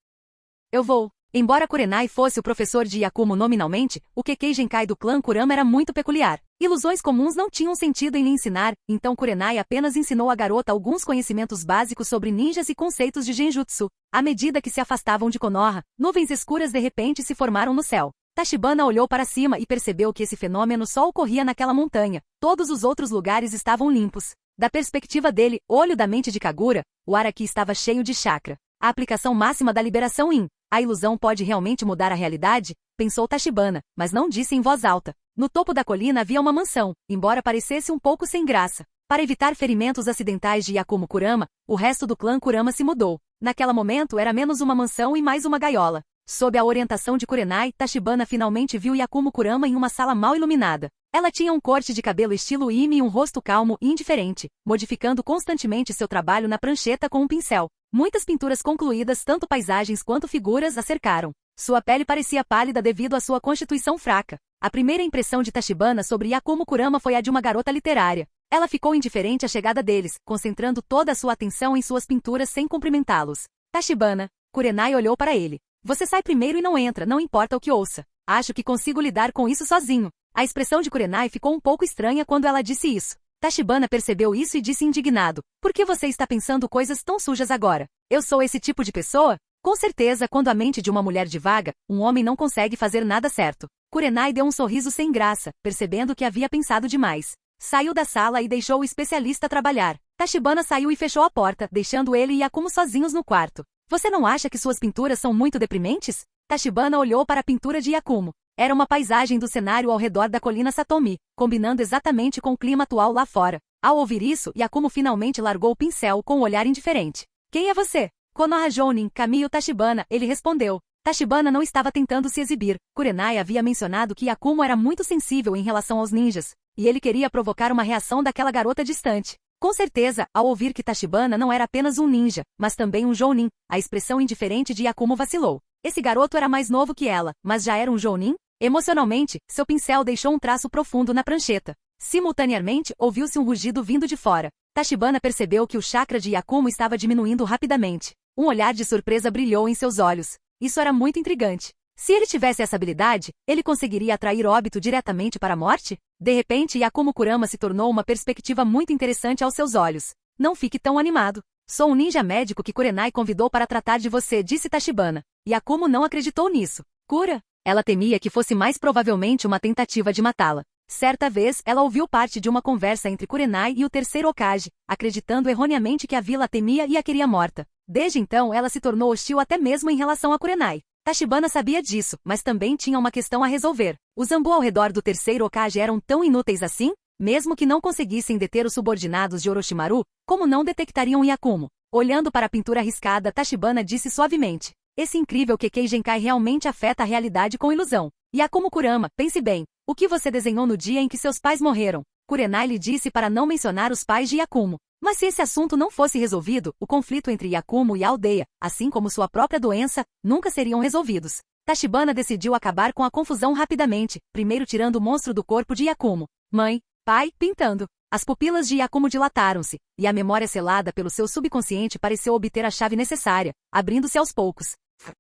Eu vou. Embora Kurenai fosse o professor de Yakumo nominalmente, o Kekkei Genkai do clã Kurama era muito peculiar. Ilusões comuns não tinham sentido em lhe ensinar, então Kurenai apenas ensinou à garota alguns conhecimentos básicos sobre ninjas e conceitos de genjutsu. À medida que se afastavam de Konoha, nuvens escuras de repente se formaram no céu. Tachibana olhou para cima e percebeu que esse fenômeno só ocorria naquela montanha. Todos os outros lugares estavam limpos. Da perspectiva dele, olho da mente de Kagura, o ar aqui estava cheio de chakra. A aplicação máxima da liberação Yin. A ilusão pode realmente mudar a realidade? Pensou Tachibana, mas não disse em voz alta. No topo da colina havia uma mansão, embora parecesse um pouco sem graça. Para evitar ferimentos acidentais de Yakumo Kurama, o resto do clã Kurama se mudou. Naquele momento era menos uma mansão e mais uma gaiola. Sob a orientação de Kurenai, Tachibana finalmente viu Yakumo Kurama em uma sala mal iluminada. Ela tinha um corte de cabelo estilo Imi e um rosto calmo e indiferente, modificando constantemente seu trabalho na prancheta com um pincel. Muitas pinturas concluídas, tanto paisagens quanto figuras, a cercaram. Sua pele parecia pálida devido à sua constituição fraca. A primeira impressão de Tachibana sobre Yakumo Kurama foi a de uma garota literária. Ela ficou indiferente à chegada deles, concentrando toda a sua atenção em suas pinturas sem cumprimentá-los. Tachibana. Kurenai olhou para ele. Você sai primeiro e não entra, não importa o que ouça. Acho que consigo lidar com isso sozinho. A expressão de Kurenai ficou um pouco estranha quando ela disse isso. Tachibana percebeu isso e disse indignado. Por que você está pensando coisas tão sujas agora? Eu sou esse tipo de pessoa? Com certeza, quando a mente de uma mulher divaga, um homem não consegue fazer nada certo. Kurenai deu um sorriso sem graça, percebendo que havia pensado demais. Saiu da sala e deixou o especialista trabalhar. Tachibana saiu e fechou a porta, deixando ele e Yakumo sozinhos no quarto. Você não acha que suas pinturas são muito deprimentes? Tachibana olhou para a pintura de Yakumo. Era uma paisagem do cenário ao redor da colina Satomi, combinando exatamente com o clima atual lá fora. Ao ouvir isso, Yakumo finalmente largou o pincel com um olhar indiferente. Quem é você? Konoha Jounin, Kamiyo Tachibana, ele respondeu. Tachibana não estava tentando se exibir. Kurenai havia mencionado que Yakumo era muito sensível em relação aos ninjas, e ele queria provocar uma reação daquela garota distante. Com certeza, ao ouvir que Tachibana não era apenas um ninja, mas também um Jounin, a expressão indiferente de Yakumo vacilou. Esse garoto era mais novo que ela, mas já era um Jounin? Emocionalmente, seu pincel deixou um traço profundo na prancheta. Simultaneamente, ouviu-se um rugido vindo de fora. Tachibana percebeu que o chakra de Yakumo estava diminuindo rapidamente. Um olhar de surpresa brilhou em seus olhos. Isso era muito intrigante. Se ele tivesse essa habilidade, ele conseguiria atrair óbito diretamente para a morte? De repente, Yakumo Kurama se tornou uma perspectiva muito interessante aos seus olhos. Não fique tão animado. Sou um ninja médico que Kurenai convidou para tratar de você, disse Tachibana. Yakumo não acreditou nisso. Cura? Ela temia que fosse mais provavelmente uma tentativa de matá-la. Certa vez, ela ouviu parte de uma conversa entre Kurenai e o terceiro Hokage, acreditando erroneamente que a vila a temia e a queria morta. Desde então, ela se tornou hostil até mesmo em relação a Kurenai. Tachibana sabia disso, mas também tinha uma questão a resolver. Os Zambu ao redor do terceiro Hokage eram tão inúteis assim? Mesmo que não conseguissem deter os subordinados de Orochimaru, como não detectariam Yakumo? Olhando para a pintura arriscada, Tachibana disse suavemente. Esse incrível Kekkei Genkai realmente afeta a realidade com ilusão. Yakumo Kurama, pense bem. O que você desenhou no dia em que seus pais morreram? Kurenai lhe disse para não mencionar os pais de Yakumo. Mas se esse assunto não fosse resolvido, o conflito entre Yakumo e a aldeia, assim como sua própria doença, nunca seriam resolvidos. Tachibana decidiu acabar com a confusão rapidamente, primeiro tirando o monstro do corpo de Yakumo. Mãe, pai, pintando. As pupilas de Yakumo dilataram-se, e a memória selada pelo seu subconsciente pareceu obter a chave necessária, abrindo-se aos poucos.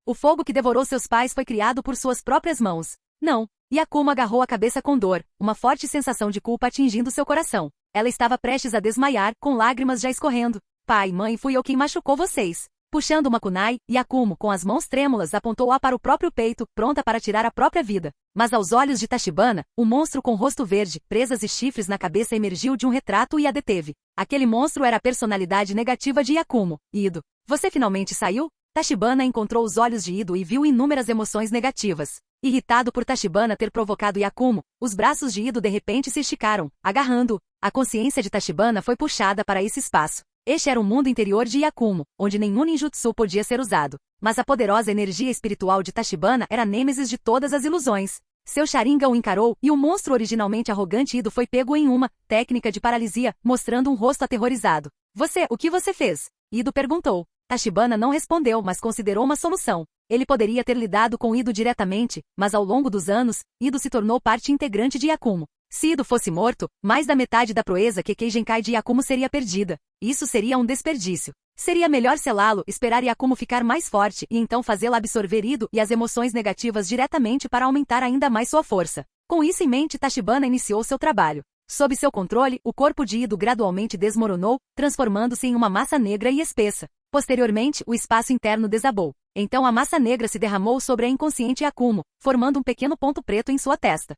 O fogo que devorou seus pais foi criado por suas próprias mãos. Não. Yakumo agarrou a cabeça com dor, uma forte sensação de culpa atingindo seu coração. Ela estava prestes a desmaiar, com lágrimas já escorrendo. Pai, mãe, fui eu quem machucou vocês. Puxando uma kunai, Yakumo, com as mãos trêmulas, apontou-a para o próprio peito, pronta para tirar a própria vida. Mas aos olhos de Tachibana, o monstro com rosto verde, presas e chifres na cabeça emergiu de um retrato e a deteve. Aquele monstro era a personalidade negativa de Yakumo. Ido. Você finalmente saiu? Tachibana encontrou os olhos de Ido e viu inúmeras emoções negativas. Irritado por Tachibana ter provocado Yakumo, os braços de Ido de repente se esticaram, agarrando-o. A consciência de Tachibana foi puxada para esse espaço. Este era o mundo interior de Yakumo, onde nenhum ninjutsu podia ser usado. Mas a poderosa energia espiritual de Tachibana era a nêmesis de todas as ilusões. Seu Sharingan o encarou e o monstro originalmente arrogante Ido foi pego em uma técnica de paralisia, mostrando um rosto aterrorizado. O que você fez? Ido perguntou. Tachibana não respondeu, mas considerou uma solução. Ele poderia ter lidado com Ido diretamente, mas ao longo dos anos, Ido se tornou parte integrante de Yakumo. Se Ido fosse morto, mais da metade da proeza Kekkei Genkai de Yakumo seria perdida. Isso seria um desperdício. Seria melhor selá-lo, esperar Yakumo ficar mais forte e então fazê-lo absorver Ido e as emoções negativas diretamente para aumentar ainda mais sua força. Com isso em mente, Tachibana iniciou seu trabalho. Sob seu controle, o corpo de Ido gradualmente desmoronou, transformando-se em uma massa negra e espessa. Posteriormente, o espaço interno desabou. Então a massa negra se derramou sobre a inconsciente Yakumo, formando um pequeno ponto preto em sua testa.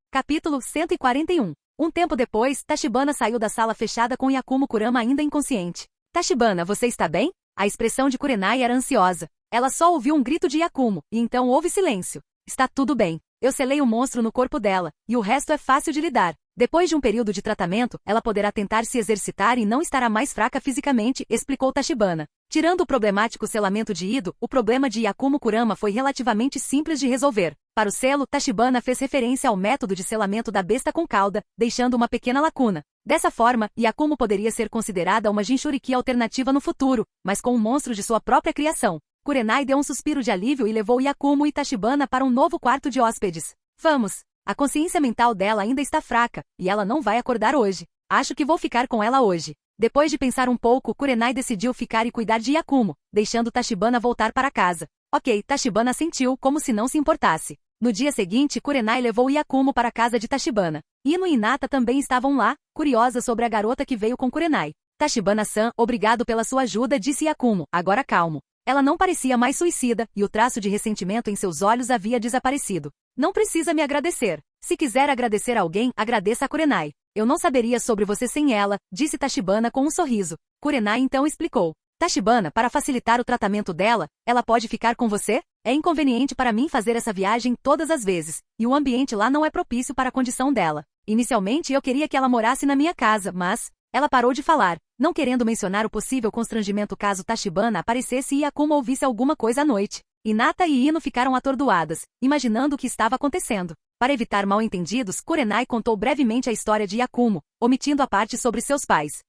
Capítulo 141. Um tempo depois, Tachibana saiu da sala fechada com Yakumo Kurama ainda inconsciente. Tachibana, você está bem? A expressão de Kurenai era ansiosa. Ela só ouviu um grito de Yakumo, e então houve silêncio. Está tudo bem. Eu selei o monstro no corpo dela, e o resto é fácil de lidar. Depois de um período de tratamento, ela poderá tentar se exercitar e não estará mais fraca fisicamente, explicou Tachibana. Tirando o problemático selamento de Ido, o problema de Yakumo Kurama foi relativamente simples de resolver. Para o selo, Tachibana fez referência ao método de selamento da besta com cauda, deixando uma pequena lacuna. Dessa forma, Yakumo poderia ser considerada uma Jinchuriki alternativa no futuro, mas com um monstro de sua própria criação. Kurenai deu um suspiro de alívio e levou Yakumo e Tachibana para um novo quarto de hóspedes. Vamos! A consciência mental dela ainda está fraca, e ela não vai acordar hoje. Acho que vou ficar com ela hoje. Depois de pensar um pouco, Kurenai decidiu ficar e cuidar de Yakumo, deixando Tachibana voltar para casa. Ok, Tachibana assentiu como se não se importasse. No dia seguinte, Kurenai levou Yakumo para a casa de Tachibana. Ino e Hinata também estavam lá, curiosas sobre a garota que veio com Kurenai. Tachibana-san, obrigado pela sua ajuda, disse Yakumo, agora calmo. Ela não parecia mais suicida, e o traço de ressentimento em seus olhos havia desaparecido. Não precisa me agradecer. Se quiser agradecer a alguém, agradeça a Kurenai. Eu não saberia sobre você sem ela, disse Tachibana com um sorriso. Kurenai então explicou. Tachibana, para facilitar o tratamento dela, ela pode ficar com você? É inconveniente para mim fazer essa viagem todas as vezes, e o ambiente lá não é propício para a condição dela. Inicialmente eu queria que ela morasse na minha casa, mas... Ela parou de falar, não querendo mencionar o possível constrangimento caso Tachibana aparecesse e Yakumo ouvisse alguma coisa à noite. Hinata e Ino ficaram atordoadas, imaginando o que estava acontecendo. Para evitar mal-entendidos, Kurenai contou brevemente a história de Yakumo, omitindo a parte sobre seus pais.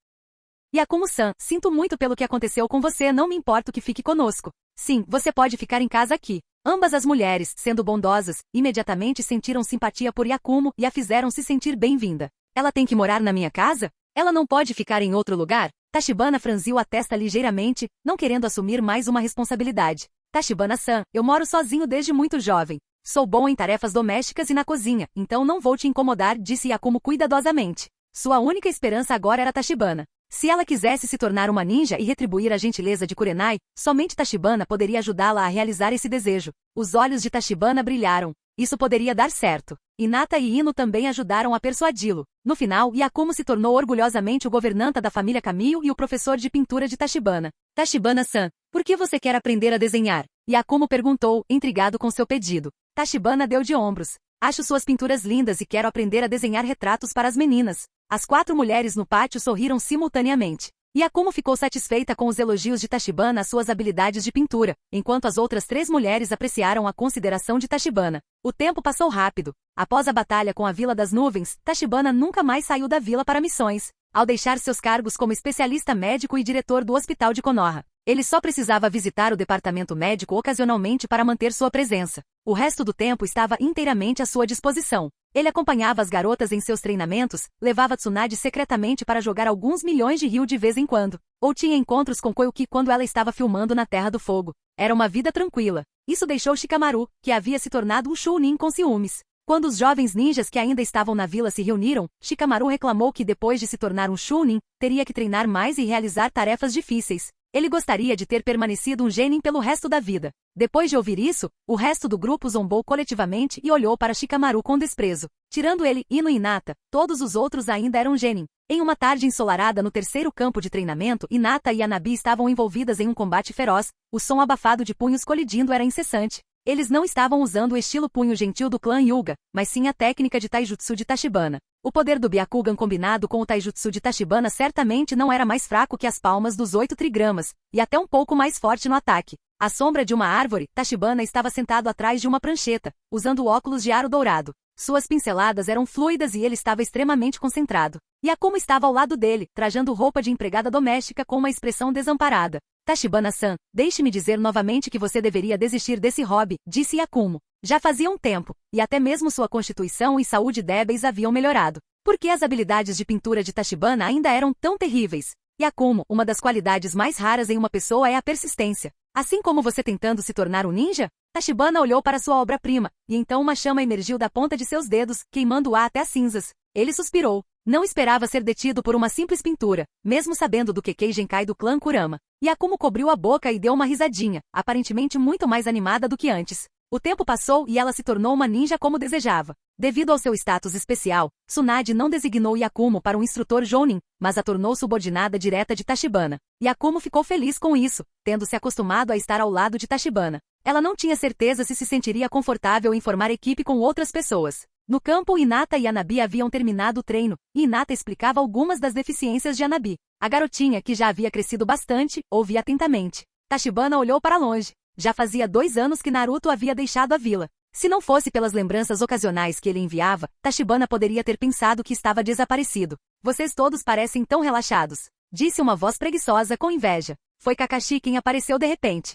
Yakumo-san, sinto muito pelo que aconteceu com você, não me importo que fique conosco. Sim, você pode ficar em casa aqui. Ambas as mulheres, sendo bondosas, imediatamente sentiram simpatia por Yakumo e a fizeram se sentir bem-vinda. Ela tem que morar na minha casa? Ela não pode ficar em outro lugar? Tachibana franziu a testa ligeiramente, não querendo assumir mais uma responsabilidade. Tachibana-san, eu moro sozinho desde muito jovem. Sou bom em tarefas domésticas e na cozinha, então não vou te incomodar, disse Yakumo cuidadosamente. Sua única esperança agora era Tachibana. Se ela quisesse se tornar uma ninja e retribuir a gentileza de Kurenai, somente Tachibana poderia ajudá-la a realizar esse desejo. Os olhos de Tachibana brilharam. Isso poderia dar certo. Hinata e Ino também ajudaram a persuadi-lo. No final, Yakumo se tornou orgulhosamente o governanta da família Kamiyo e o professor de pintura de Tachibana. Tachibana-san, por que você quer aprender a desenhar? Yakumo perguntou, intrigado com seu pedido. Tachibana deu de ombros. Acho suas pinturas lindas e quero aprender a desenhar retratos para as meninas. As 4 mulheres no pátio sorriram simultaneamente. Yakumo ficou satisfeita com os elogios de Tachibana às suas habilidades de pintura, enquanto as outras 3 mulheres apreciaram a consideração de Tachibana. O tempo passou rápido. Após a batalha com a Vila das Nuvens, Tachibana nunca mais saiu da vila para missões. Ao deixar seus cargos como especialista médico e diretor do hospital de Konoha, ele só precisava visitar o departamento médico ocasionalmente para manter sua presença. O resto do tempo estava inteiramente à sua disposição. Ele acompanhava as garotas em seus treinamentos, levava Tsunade secretamente para jogar alguns milhões de ryu de vez em quando, ou tinha encontros com Koyuki quando ela estava filmando na Terra do Fogo. Era uma vida tranquila. Isso deixou Shikamaru, que havia se tornado um Chunin, com ciúmes. Quando os jovens ninjas que ainda estavam na vila se reuniram, Shikamaru reclamou que depois de se tornar um Chunin, teria que treinar mais e realizar tarefas difíceis. Ele gostaria de ter permanecido um genin pelo resto da vida. Depois de ouvir isso, o resto do grupo zombou coletivamente e olhou para Shikamaru com desprezo. Tirando ele, Ino e Hinata, todos os outros ainda eram genin. Em uma tarde ensolarada no terceiro campo de treinamento, Hinata e Hanabi estavam envolvidas em um combate feroz. O som abafado de punhos colidindo era incessante. Eles não estavam usando o estilo punho gentil do clã Hyuga, mas sim a técnica de taijutsu de Tachibana. O poder do Byakugan combinado com o taijutsu de Tachibana certamente não era mais fraco que as palmas dos 8 trigramas, e até um pouco mais forte no ataque. À sombra de uma árvore, Tachibana estava sentado atrás de uma prancheta, usando óculos de aro dourado. Suas pinceladas eram fluidas e ele estava extremamente concentrado. Yakumo estava ao lado dele, trajando roupa de empregada doméstica com uma expressão desamparada. Tachibana-san, deixe-me dizer novamente que você deveria desistir desse hobby, disse Yakumo. Já fazia um tempo, e até mesmo sua constituição e saúde débeis haviam melhorado. Por que as habilidades de pintura de Tachibana ainda eram tão terríveis? Yakumo, uma das qualidades mais raras em uma pessoa é a persistência. Assim como você tentando se tornar um ninja? Tachibana olhou para sua obra-prima, e então uma chama emergiu da ponta de seus dedos, queimando-a até as cinzas. Ele suspirou. Não esperava ser detido por uma simples pintura, mesmo sabendo do Kekkei Genkai do clã Kurama. Yakumo cobriu a boca e deu uma risadinha, aparentemente muito mais animada do que antes. O tempo passou e ela se tornou uma ninja como desejava. Devido ao seu status especial, Tsunade não designou Yakumo para um instrutor jounin, mas a tornou subordinada direta de Tachibana. Yakumo ficou feliz com isso, tendo se acostumado a estar ao lado de Tachibana. Ela não tinha certeza se sentiria confortável em formar equipe com outras pessoas. No campo, Hinata e Hanabi haviam terminado o treino, e Hinata explicava algumas das deficiências de Hanabi. A garotinha, que já havia crescido bastante, ouvia atentamente. Tachibana olhou para longe. Já fazia 2 anos que Naruto havia deixado a vila. Se não fosse pelas lembranças ocasionais que ele enviava, Tachibana poderia ter pensado que estava desaparecido. Vocês todos parecem tão relaxados, disse uma voz preguiçosa com inveja. Foi Kakashi quem apareceu de repente.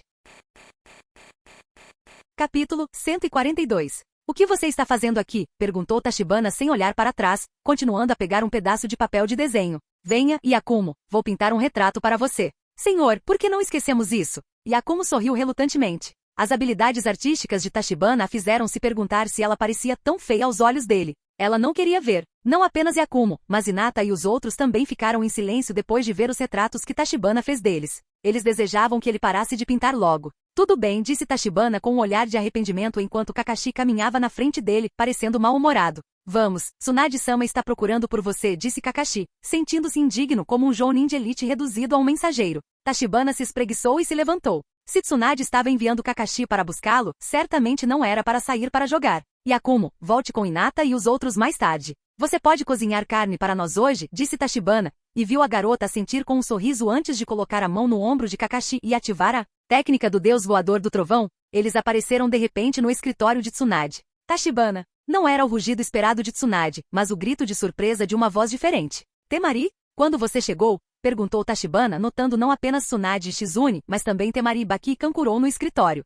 Capítulo 142. O que você está fazendo aqui? Perguntou Tachibana sem olhar para trás, continuando a pegar um pedaço de papel de desenho. Venha, Yakumo, vou pintar um retrato para você. Senhor, por que não esquecemos isso? Yakumo sorriu relutantemente. As habilidades artísticas de Tachibana a fizeram se perguntar se ela parecia tão feia aos olhos dele. Ela não queria ver. Não apenas Yakumo, mas Hinata e os outros também ficaram em silêncio depois de ver os retratos que Tachibana fez deles. Eles desejavam que ele parasse de pintar logo. Tudo bem, disse Tachibana com um olhar de arrependimento enquanto Kakashi caminhava na frente dele, parecendo mal-humorado. Vamos, Tsunade-sama está procurando por você, disse Kakashi, sentindo-se indigno como um jounin de elite reduzido a um mensageiro. Tachibana se espreguiçou e se levantou. Se Tsunade estava enviando Kakashi para buscá-lo, certamente não era para sair para jogar. Yakumo, volte com Hinata e os outros mais tarde. Você pode cozinhar carne para nós hoje, disse Tachibana, e viu a garota assentir com um sorriso antes de colocar a mão no ombro de Kakashi e ativar a técnica do deus voador do trovão. Eles apareceram de repente no escritório de Tsunade. Tachibana. Não era o rugido esperado de Tsunade, mas o grito de surpresa de uma voz diferente. Temari? Quando você chegou? Perguntou Tachibana, notando não apenas Tsunade e Shizune, mas também Temari e Baki Kankuro no escritório.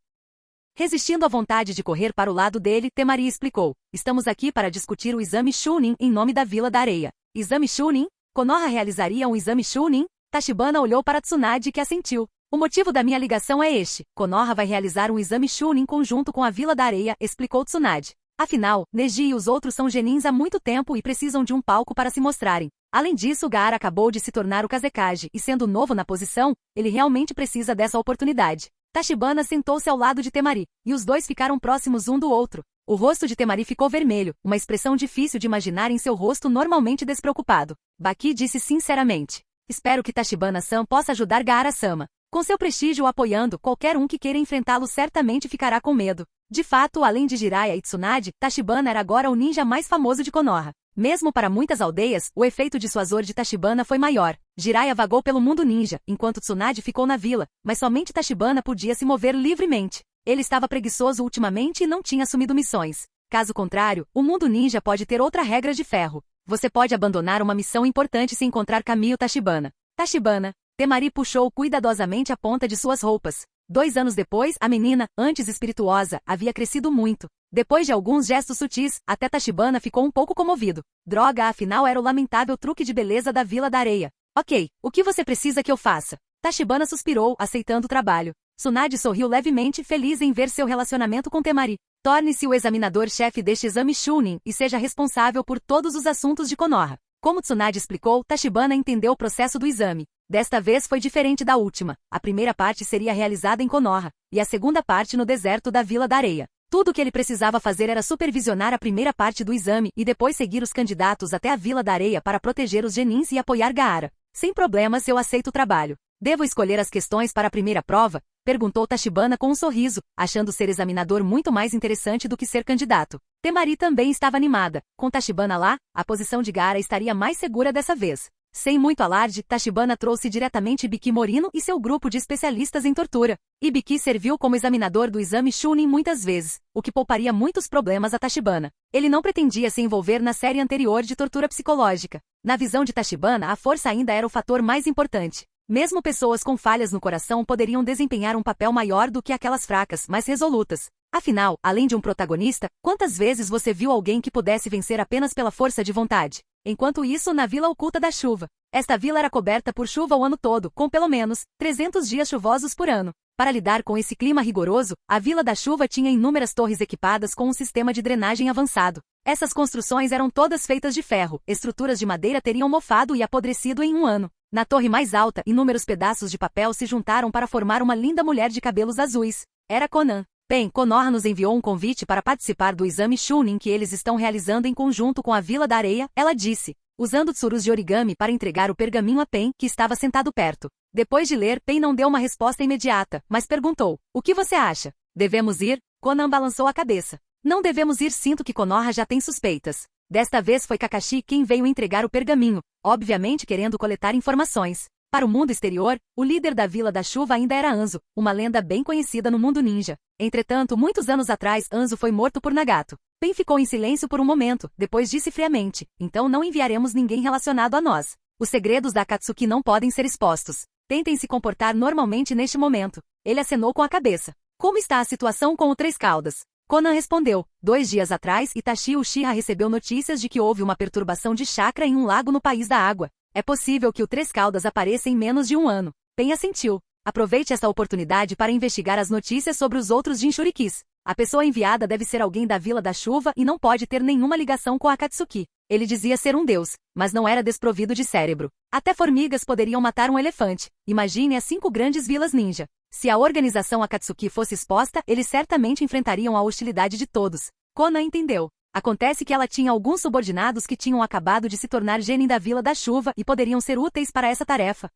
Resistindo à vontade de correr para o lado dele, Temari explicou. Estamos aqui para discutir o exame Chunin em nome da Vila da Areia. Exame Chunin? Konoha realizaria um exame Chunin? Tachibana olhou para Tsunade que assentiu. O motivo da minha ligação é este. Konoha vai realizar um exame Chunin conjunto com a Vila da Areia, explicou Tsunade. Afinal, Neji e os outros são genins há muito tempo e precisam de um palco para se mostrarem. Além disso, Gaara acabou de se tornar o Kazekage e sendo novo na posição, ele realmente precisa dessa oportunidade. Tachibana sentou-se ao lado de Temari, e os dois ficaram próximos um do outro. O rosto de Temari ficou vermelho, uma expressão difícil de imaginar em seu rosto normalmente despreocupado. Baki disse sinceramente. Espero que Tachibana-san possa ajudar Gaara-sama. Com seu prestígio o apoiando, qualquer um que queira enfrentá-lo certamente ficará com medo. De fato, além de Jiraiya e Tsunade, Tachibana era agora o ninja mais famoso de Konoha. Mesmo para muitas aldeias, o efeito dissuasor de Tachibana foi maior. Jiraiya vagou pelo mundo ninja, enquanto Tsunade ficou na vila, mas somente Tachibana podia se mover livremente. Ele estava preguiçoso ultimamente e não tinha assumido missões. Caso contrário, o mundo ninja pode ter outra regra de ferro. Você pode abandonar uma missão importante se encontrar Kamio Tachibana. Tachibana. Temari puxou cuidadosamente a ponta de suas roupas. 2 anos depois, a menina, antes espirituosa, havia crescido muito. Depois de alguns gestos sutis, até Tachibana ficou um pouco comovido. Droga, afinal era o lamentável truque de beleza da Vila da Areia. Ok, o que você precisa que eu faça? Tachibana suspirou, aceitando o trabalho. Tsunade sorriu levemente, feliz em ver seu relacionamento com Temari. Torne-se o examinador-chefe deste exame Chunin e seja responsável por todos os assuntos de Konoha. Como Tsunade explicou, Tachibana entendeu o processo do exame. Desta vez foi diferente da última. A primeira parte seria realizada em Konoha, e a segunda parte no deserto da Vila da Areia. Tudo o que ele precisava fazer era supervisionar a primeira parte do exame e depois seguir os candidatos até a Vila da Areia para proteger os Genins e apoiar Gaara. Sem problemas, eu aceito o trabalho. Devo escolher as questões para a primeira prova? Perguntou Tachibana com um sorriso, achando ser examinador muito mais interessante do que ser candidato. Temari também estava animada. Com Tachibana lá, a posição de Gaara estaria mais segura dessa vez. Sem muito alarde, Tachibana trouxe diretamente Ibiki Morino e seu grupo de especialistas em tortura. Ibiki serviu como examinador do exame Chunin muitas vezes, o que pouparia muitos problemas a Tachibana. Ele não pretendia se envolver na série anterior de tortura psicológica. Na visão de Tachibana, a força ainda era o fator mais importante. Mesmo pessoas com falhas no coração poderiam desempenhar um papel maior do que aquelas fracas, mas resolutas. Afinal, além de um protagonista, quantas vezes você viu alguém que pudesse vencer apenas pela força de vontade? Enquanto isso, na Vila Oculta da Chuva. Esta vila era coberta por chuva o ano todo, com pelo menos 300 dias chuvosos por ano. Para lidar com esse clima rigoroso, a Vila da Chuva tinha inúmeras torres equipadas com um sistema de drenagem avançado. Essas construções eram todas feitas de ferro, estruturas de madeira teriam mofado e apodrecido em um ano. Na torre mais alta, inúmeros pedaços de papel se juntaram para formar uma linda mulher de cabelos azuis. Era Conan. Bem, Konoha nos enviou um convite para participar do exame Chunin que eles estão realizando em conjunto com a Vila da Areia, ela disse, usando tsurus de origami para entregar o pergaminho a Pen, que estava sentado perto. Depois de ler, Pen não deu uma resposta imediata, mas perguntou, o que você acha? Devemos ir? Conan balançou a cabeça. Não devemos ir, sinto que Konoha já tem suspeitas. Desta vez foi Kakashi quem veio entregar o pergaminho, obviamente querendo coletar informações. Para o mundo exterior, o líder da Vila da Chuva ainda era Anzo, uma lenda bem conhecida no mundo ninja. Entretanto, muitos anos atrás, Anzo foi morto por Nagato. Pen ficou em silêncio por um momento, depois disse friamente, então não enviaremos ninguém relacionado a nós. Os segredos da Akatsuki não podem ser expostos. Tentem se comportar normalmente neste momento. Ele acenou com a cabeça. Como está a situação com o Três Caudas? Conan respondeu, 2 dias atrás, Itachi Uchiha recebeu notícias de que houve uma perturbação de chakra em um lago no País da Água. É possível que o Três Caudas apareça em menos de um ano. Pen assentiu. Aproveite esta oportunidade para investigar as notícias sobre os outros Jinchurikis. A pessoa enviada deve ser alguém da Vila da Chuva e não pode ter nenhuma ligação com a Akatsuki. Ele dizia ser um deus, mas não era desprovido de cérebro. Até formigas poderiam matar um elefante. Imagine as 5 grandes vilas ninja. Se a organização Akatsuki fosse exposta, eles certamente enfrentariam a hostilidade de todos. Conan entendeu. Acontece que ela tinha alguns subordinados que tinham acabado de se tornar genin da Vila da Chuva e poderiam ser úteis para essa tarefa.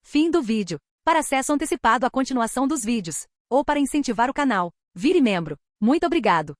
Fim do vídeo. Para acesso antecipado à continuação dos vídeos, ou para incentivar o canal, vire membro. Muito obrigado.